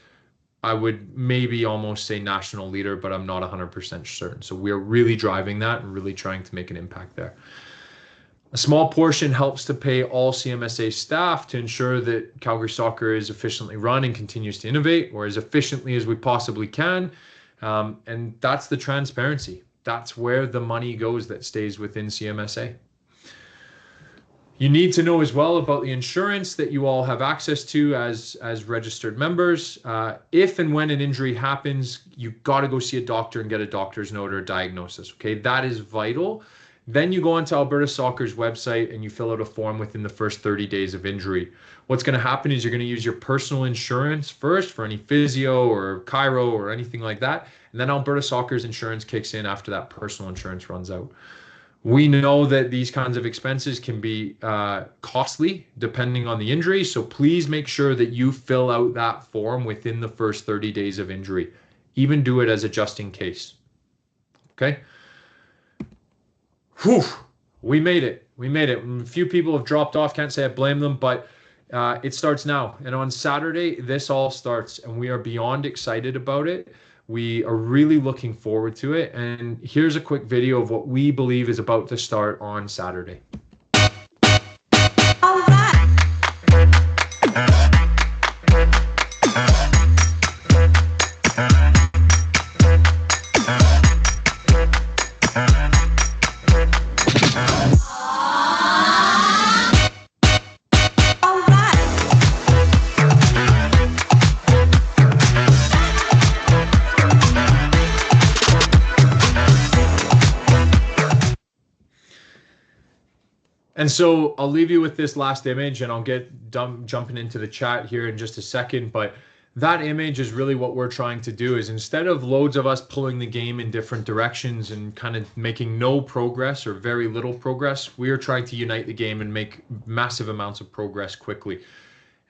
I would maybe almost say national leader, but I'm not 100% certain. So we're really driving that and really trying to make an impact there. A small portion helps to pay all CMSA staff to ensure that Calgary soccer is efficiently run and continues to innovate, or as efficiently as we possibly can. And that's the transparency. That's where the money goes that stays within CMSA. You need to know as well about the insurance that you all have access to as registered members. If and when an injury happens, you've got to go see a doctor and get a doctor's note or a diagnosis. Okay, that is vital. Then you go onto Alberta Soccer's website and you fill out a form within the first 30 days of injury. What's going to happen is you're going to use your personal insurance first for any physio or chiro or anything like that. And then Alberta Soccer's insurance kicks in after that personal insurance runs out. We know that these kinds of expenses can be costly depending on the injury. So please make sure that you fill out that form within the first 30 days of injury. Even do it as a just in case. Okay. Whew, we made it. We made it. A few people have dropped off. Can't say I blame them, but it starts now. And on Saturday, this all starts, and we are beyond excited about it. We are really looking forward to it. And here's a quick video of what we believe is about to start on Saturday.
All right.
And so I'll leave you with this last image, and I'll get jumping into the chat here in just a second. But that image is really what we're trying to do, is instead of loads of us pulling the game in different directions and kind of making no progress or very little progress, we are trying to unite the game and make massive amounts of progress quickly.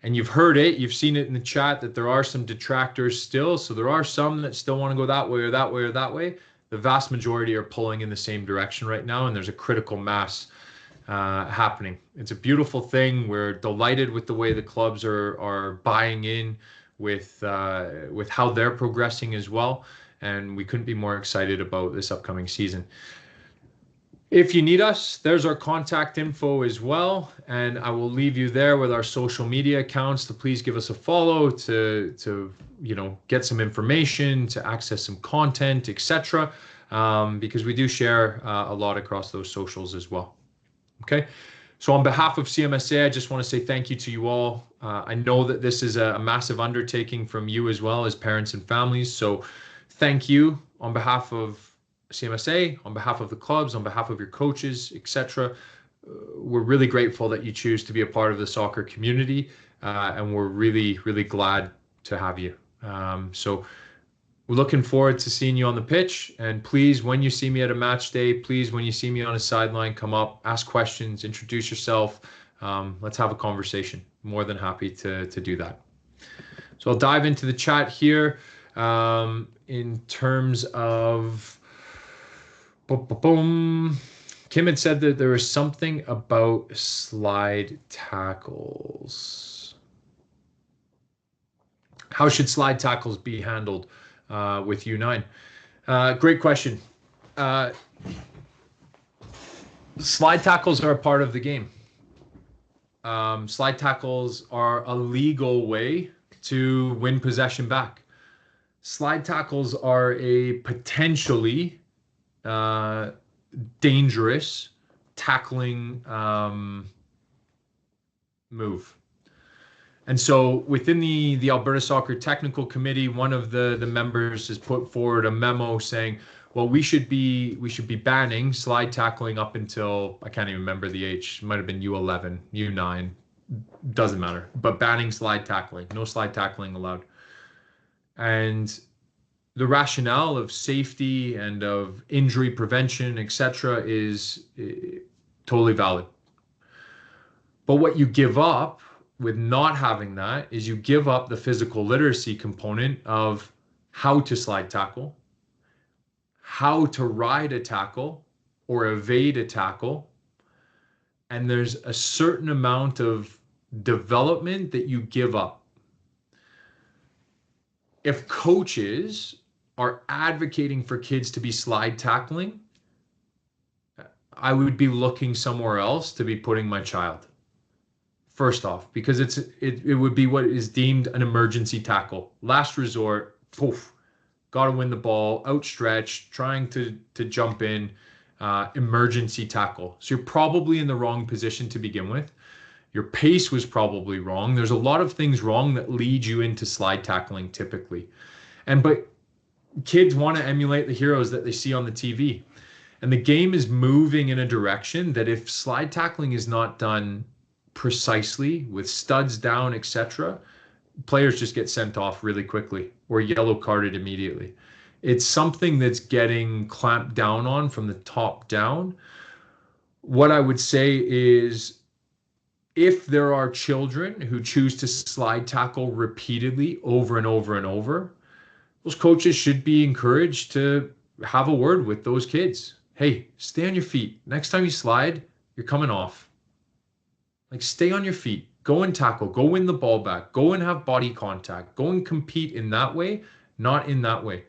And you've heard it, you've seen it in the chat that there are some detractors still. So there are some that still want to go that way or that way or that way. The vast majority are pulling in the same direction right now, and there's a critical mass happening. It's a beautiful thing. We're delighted with the way the clubs are buying in with how they're progressing as well, and we couldn't be more excited about this upcoming season. If you need us, there's our contact info as well, and I will leave you there with our social media accounts to please give us a follow to get some information, to access some content, etc. Because we do share a lot across those socials as well. Okay, so on behalf of CMSA, I just want to say thank you to you all. I know that this is a massive undertaking from you as well as parents and families. So thank you on behalf of CMSA, on behalf of the clubs, on behalf of your coaches, etc. We're really grateful that you choose to be a part of the soccer community, and we're really, really glad to have you. So we're looking forward to seeing you on the pitch, and please, when you see me at a match day, please, when you see me on a sideline, come up, ask questions, introduce yourself. Let's have a conversation. More than happy to do that. So I'll dive into the chat here in terms of Kim had said that there was something about slide tackles. How should slide tackles be handled with U9? Great question. Slide tackles are a part of the game. Slide tackles are a legal way to win possession back. Slide tackles are a potentially dangerous tackling move. And so within the Alberta Soccer Technical Committee, one of the members has put forward a memo saying, well, we should be banning slide tackling up until, I can't even remember the age, it might have been U11, U9, doesn't matter, but banning slide tackling, no slide tackling allowed. And the rationale of safety and of injury prevention, etc., is totally valid. But what you give up with not having that is you give up the physical literacy component of how to slide tackle, how to ride a tackle or evade a tackle. And there's a certain amount of development that you give up. If coaches are advocating for kids to be slide tackling, I would be looking somewhere else to be putting my child. First off, because it would be what is deemed an emergency tackle. Last resort, poof, got to win the ball, outstretched, trying to jump in, emergency tackle. So you're probably in the wrong position to begin with. Your pace was probably wrong. There's a lot of things wrong that lead you into slide tackling typically. But kids want to emulate the heroes that they see on the TV. And the game is moving in a direction that if slide tackling is not done precisely with studs down, etc., players just get sent off really quickly or yellow carded immediately. It's something that's getting clamped down on from the top down. What I would say is, if there are children who choose to slide tackle repeatedly over and over and over, those coaches should be encouraged to have a word with those kids. Hey, stay on your feet. Next time you slide, You're coming off. Like, stay on your feet, go and tackle, go win the ball back, go and have body contact, go and compete in that way, not in that way.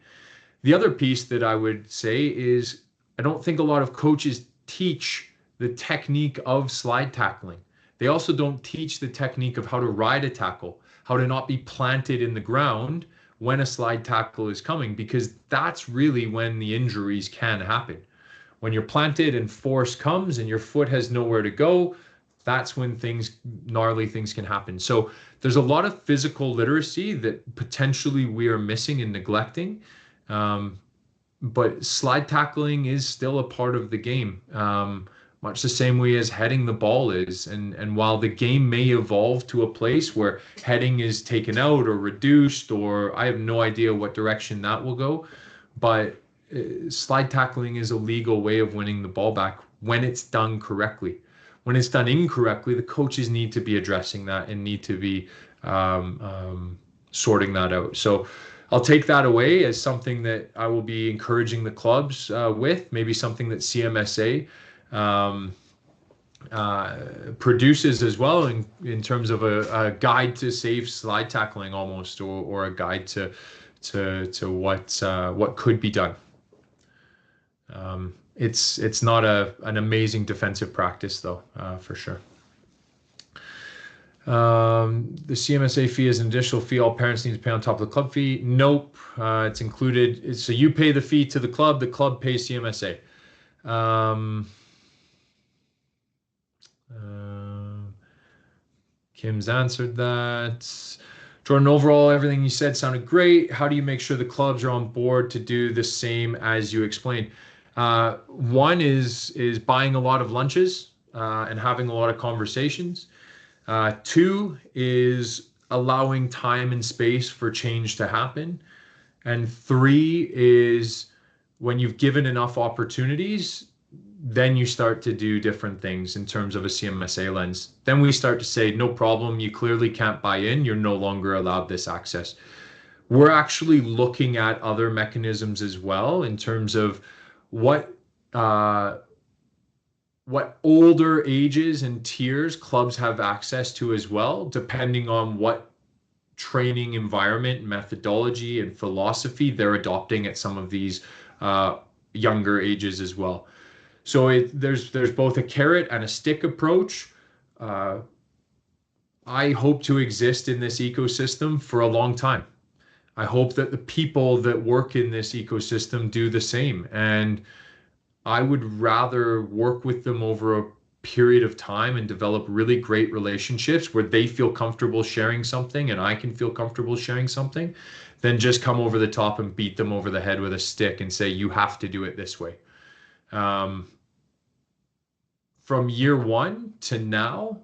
The other piece that I would say is I don't think a lot of coaches teach the technique of slide tackling. They also don't teach the technique of how to ride a tackle, how to not be planted in the ground when a slide tackle is coming, because that's really when the injuries can happen. When you're planted and force comes and your foot has nowhere to go, that's when gnarly things can happen. So there's a lot of physical literacy that potentially we are missing and neglecting. But slide tackling is still a part of the game, much the same way as heading the ball is. And while the game may evolve to a place where heading is taken out or reduced, or I have no idea what direction that will go, but slide tackling is a legal way of winning the ball back when it's done correctly. When it's done incorrectly, the coaches need to be addressing that and need to be sorting that out. So I'll take that away as something that I will be encouraging the clubs with, maybe something that CMSA produces as well in terms of a guide to safe slide tackling almost, or a guide to what could be done. It's not an amazing defensive practice though, for sure. The CMSA fee is an additional fee all parents need to pay on top of the club fee. Nope, it's included. So you pay the fee to the club pays CMSA. Kim's answered that. Jordan, overall, everything you said sounded great. How do you make sure the clubs are on board to do the same as you explained? One is buying a lot of lunches and having a lot of conversations. Two is allowing time and space for change to happen. And three is when you've given enough opportunities, then you start to do different things in terms of a CMSA lens. Then we start to say, no problem, you clearly can't buy in, you're no longer allowed this access. We're actually looking at other mechanisms as well in terms of what older ages and tiers clubs have access to as well, depending on what training environment, methodology, and philosophy they're adopting at some of these younger ages as well. So there's both a carrot and a stick approach. I hope to exist in this ecosystem for a long time. I hope that the people that work in this ecosystem do the same. And I would rather work with them over a period of time and develop really great relationships where they feel comfortable sharing something and I can feel comfortable sharing something than just come over the top and beat them over the head with a stick and say, you have to do it this way. From year one to now,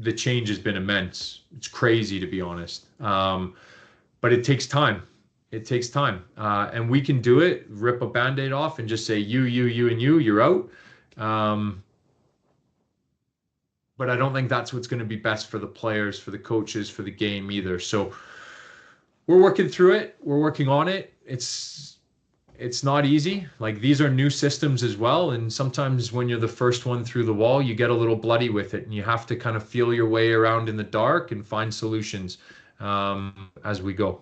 the change has been immense. It's crazy, to be honest. But it takes time. It takes time. And we can do it, rip a Band-Aid off and just say, you, and you're out. But I don't think that's what's going to be best for the players, for the coaches, for the game either. So we're working through it. We're working on it. It's not easy. Like, these are new systems as well. And sometimes when you're the first one through the wall, you get a little bloody with it and you have to kind of feel your way around in the dark and find solutions as we go.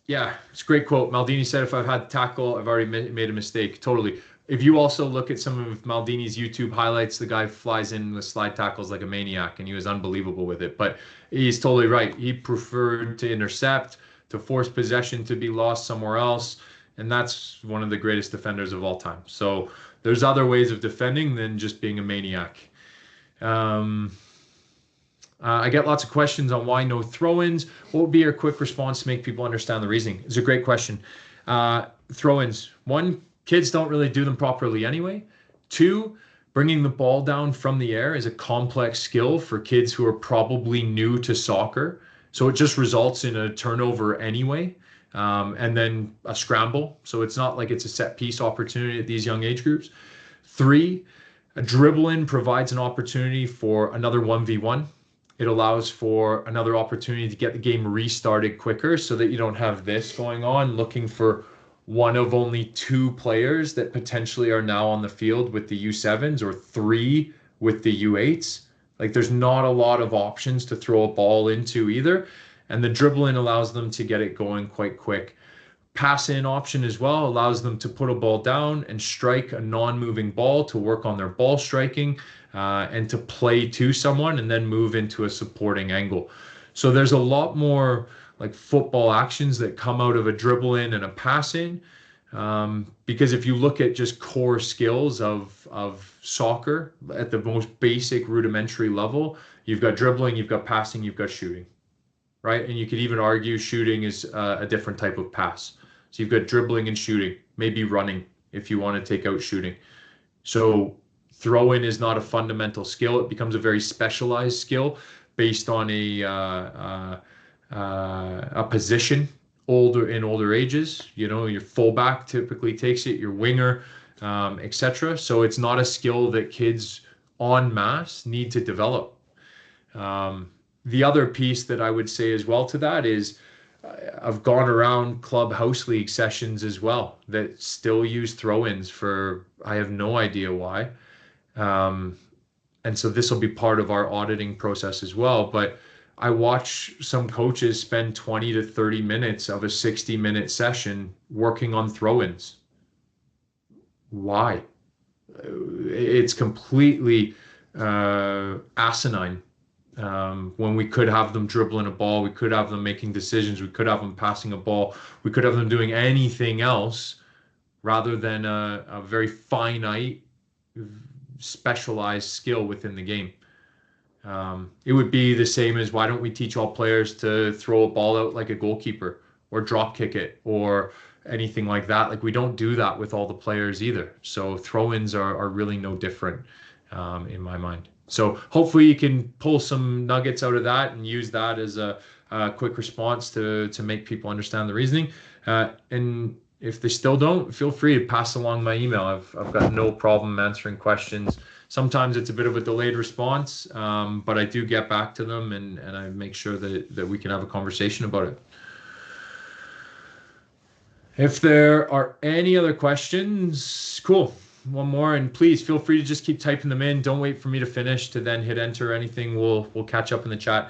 Yeah, it's a great quote. Maldini said, if I've had to tackle, I've already made a mistake. Totally. If you also look at some of Maldini's YouTube highlights, the guy flies in with slide tackles like a maniac, and he was unbelievable with it. But he's totally right. He preferred to intercept, to force possession to be lost somewhere else, and that's one of the greatest defenders of all time. So there's other ways of defending than just being a maniac. I get lots of questions on why no throw-ins. What would be your quick response to make people understand the reasoning? It's a great question. Throw-ins. One, kids don't really do them properly anyway. Two, bringing the ball down from the air is a complex skill for kids who are probably new to soccer. So it just results in a turnover anyway, and then a scramble. So it's not like it's a set piece opportunity at these young age groups. Three, a dribble in provides an opportunity for another 1v1. It allows for another opportunity to get the game restarted quicker so that you don't have this going on, looking for one of only two players that potentially are now on the field with the U7s or three with the U8s. Like there's not a lot of options to throw a ball into either. And the dribbling allows them to get it going quite quick. Pass in option as well allows them to put a ball down and strike a non-moving ball to work on their ball striking and to play to someone and then move into a supporting angle. So there's a lot more like football actions that come out of a dribble in and a pass in. Because if you look at just core skills of soccer at the most basic rudimentary level, you've got dribbling, you've got passing, you've got shooting, right? And you could even argue shooting is a different type of pass. So you've got dribbling and shooting, maybe running if you want to take out shooting. So throw-in is not a fundamental skill. It becomes a very specialized skill based on a position older ages. You know, your fullback typically takes it, your winger, etc. So it's not a skill that kids en masse need to develop. The other piece that I would say as well to that is I've gone around club house league sessions as well that still use throw-ins for I have no idea why. And so this will be part of our auditing process as well. But I watch some coaches spend 20 to 30 minutes of a 60-minute session working on throw-ins. Why? It's completely asinine. When we could have them dribbling a ball, we could have them making decisions, we could have them passing a ball, we could have them doing anything else rather than a very finite, specialized skill within the game. It would be the same as why don't we teach all players to throw a ball out like a goalkeeper or drop kick it or anything like that. Like we don't do that with all the players either. So throw-ins are really no different in my mind. So hopefully you can pull some nuggets out of that and use that as a quick response to make people understand the reasoning. And if they still don't, feel free to pass along my email. I've got no problem answering questions. Sometimes it's a bit of a delayed response, but I do get back to them and I make sure that we can have a conversation about it. If there are any other questions, cool. One more, and please feel free to just keep typing them in. Don't wait for me to finish to then hit enter or anything. We'll catch up in the chat.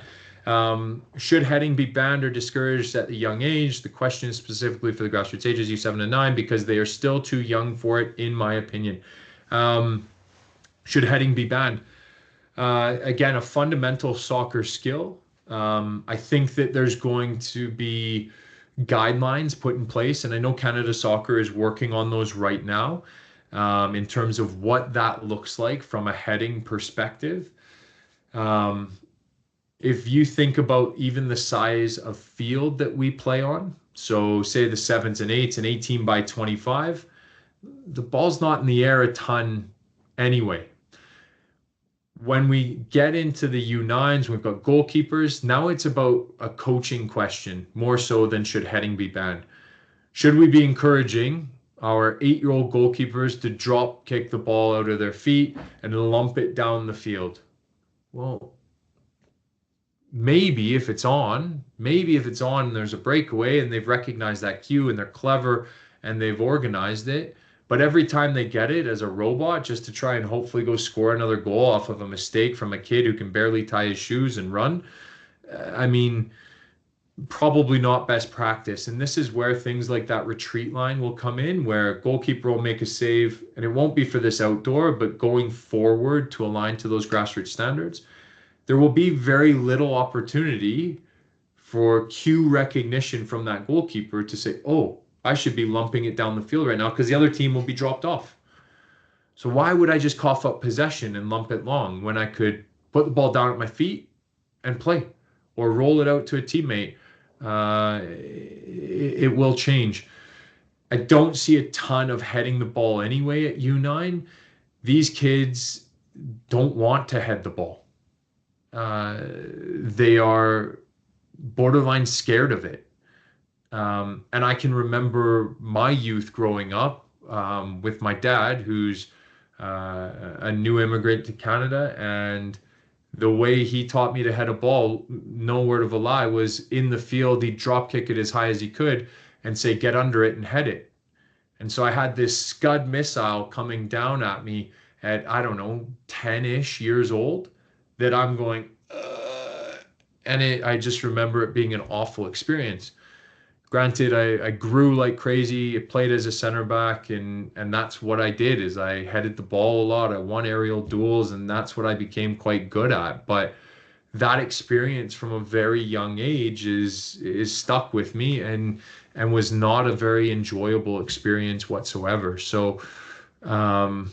Should heading be banned or discouraged at a young age? The question is specifically for the grassroots ages, U7 and 9, because they are still too young for it, in my opinion. Should heading be banned? Again, a fundamental soccer skill. I think that there's going to be guidelines put in place, and I know Canada Soccer is working on those right now. In terms of what that looks like from a heading perspective. If you think about even the size of field that we play on, so say the 7s and 8s and 18 by 25, the ball's not in the air a ton anyway. When we get into the U9s, we've got goalkeepers. Now it's about a coaching question, more so than should heading be banned. Should we be encouraging our 8-year-old goalkeepers to drop kick the ball out of their feet and lump it down the field? Well, maybe if it's on and there's a breakaway and they've recognized that cue and they're clever and they've organized it. But every time they get it as a robot just to try and hopefully go score another goal off of a mistake from a kid who can barely tie his shoes and run, I mean, probably not best practice. And this is where things like that retreat line will come in, where a goalkeeper will make a save, and it won't be for this outdoor, but going forward to align to those grassroots standards, there will be very little opportunity for cue recognition from that goalkeeper to say, oh, I should be lumping it down the field right now because the other team will be dropped off. So why would I just cough up possession and lump it long when I could put the ball down at my feet and play or roll it out to a teammate? It will change. I don't see a ton of heading the ball anyway at U9. These kids don't want to head the ball. They are borderline scared of it. And I can remember my youth growing up with my dad, who's a new immigrant to Canada, and the way he taught me to head a ball, no word of a lie, was in the field, he'd drop kick it as high as he could and say, get under it and head it. And so I had this Scud missile coming down at me at, I don't know, 10-ish years old, that I'm going, and I just remember it being an awful experience. Granted, I grew like crazy. I played as a center back, and that's what I did is I headed the ball a lot. I won aerial duels, and that's what I became quite good at. But that experience from a very young age is stuck with me, and was not a very enjoyable experience whatsoever. So um,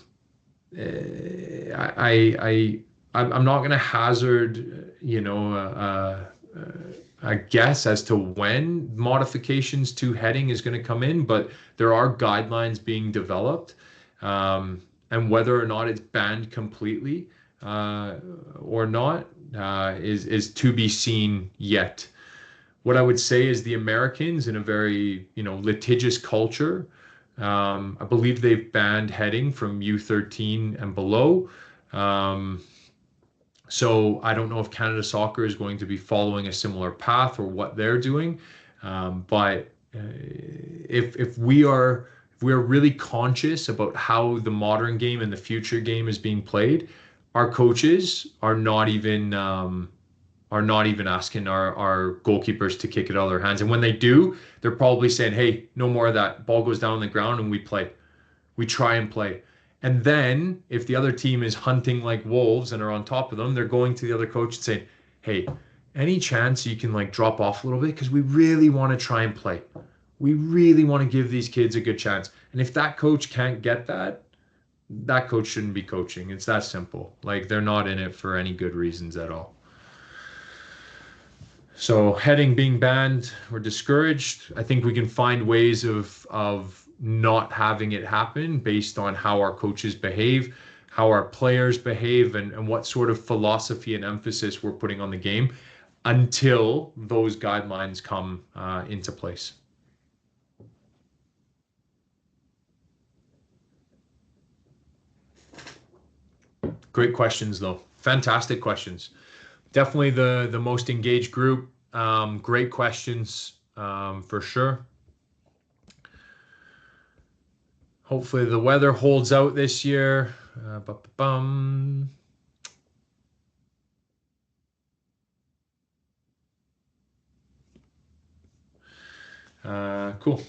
I'm not going to hazard, a guess as to when modifications to heading is going to come in, but there are guidelines being developed, and whether or not it's banned completely or not is to be seen yet. What I would say is the Americans, in a very litigious culture, I believe they've banned heading from U13 and below. Um, so I don't know if Canada Soccer is going to be following a similar path or what they're doing. But if we are really conscious about how the modern game and the future game is being played, our coaches are not even asking our goalkeepers to kick it out of their hands. And when they do, they're probably saying, "Hey, no more of that. Ball goes down on the ground and we play. We try and play." And then if the other team is hunting like wolves and are on top of them, they're going to the other coach and saying, "Hey, any chance you can like drop off a little bit? Because we really want to try and play. We really want to give these kids a good chance." And if that coach can't get that, that coach shouldn't be coaching. It's that simple. Like, they're not in it for any good reasons at all. So heading being banned or discouraged, I think we can find ways of not having it happen based on how our coaches behave, how our players behave, and what sort of philosophy and emphasis we're putting on the game until those guidelines come into place. Great questions, though. Fantastic questions. Definitely the most engaged group. Great questions, for sure. Hopefully the weather holds out this year. Cool.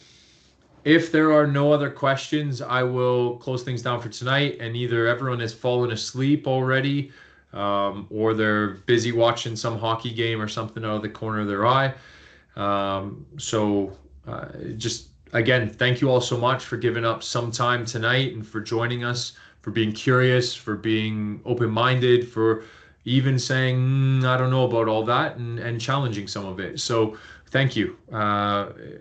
If there are no other questions, I will close things down for tonight. And either everyone has fallen asleep already, or they're busy watching some hockey game or something out of the corner of their eye. Just again, thank you all so much for giving up some time tonight and for joining us, for being curious, for being open-minded, for even saying, I don't know about all that, and challenging some of it. So thank you.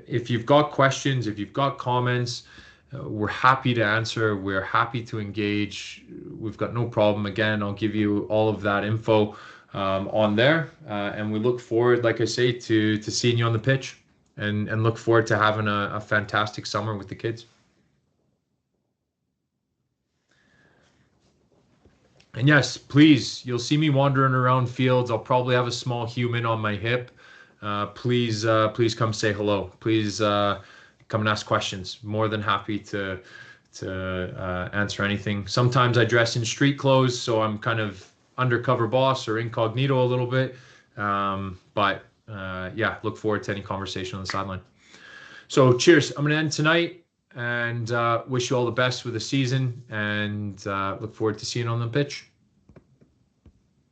If you've got questions, if you've got comments, we're happy to answer. We're happy to engage. We've got no problem. Again, I'll give you all of that info on there. And we look forward, like I say, to seeing you on the pitch, and look forward to having a fantastic summer with the kids. And yes, please, you'll see me wandering around fields. I'll probably have a small human on my hip. Please come say hello. Please come and ask questions. More than happy to answer anything. Sometimes I dress in street clothes, so I'm kind of undercover boss or incognito a little bit. Yeah, look forward to any conversation on the sideline. So cheers. I'm going to end tonight, and wish you all the best with the season, and look forward to seeing you on the pitch.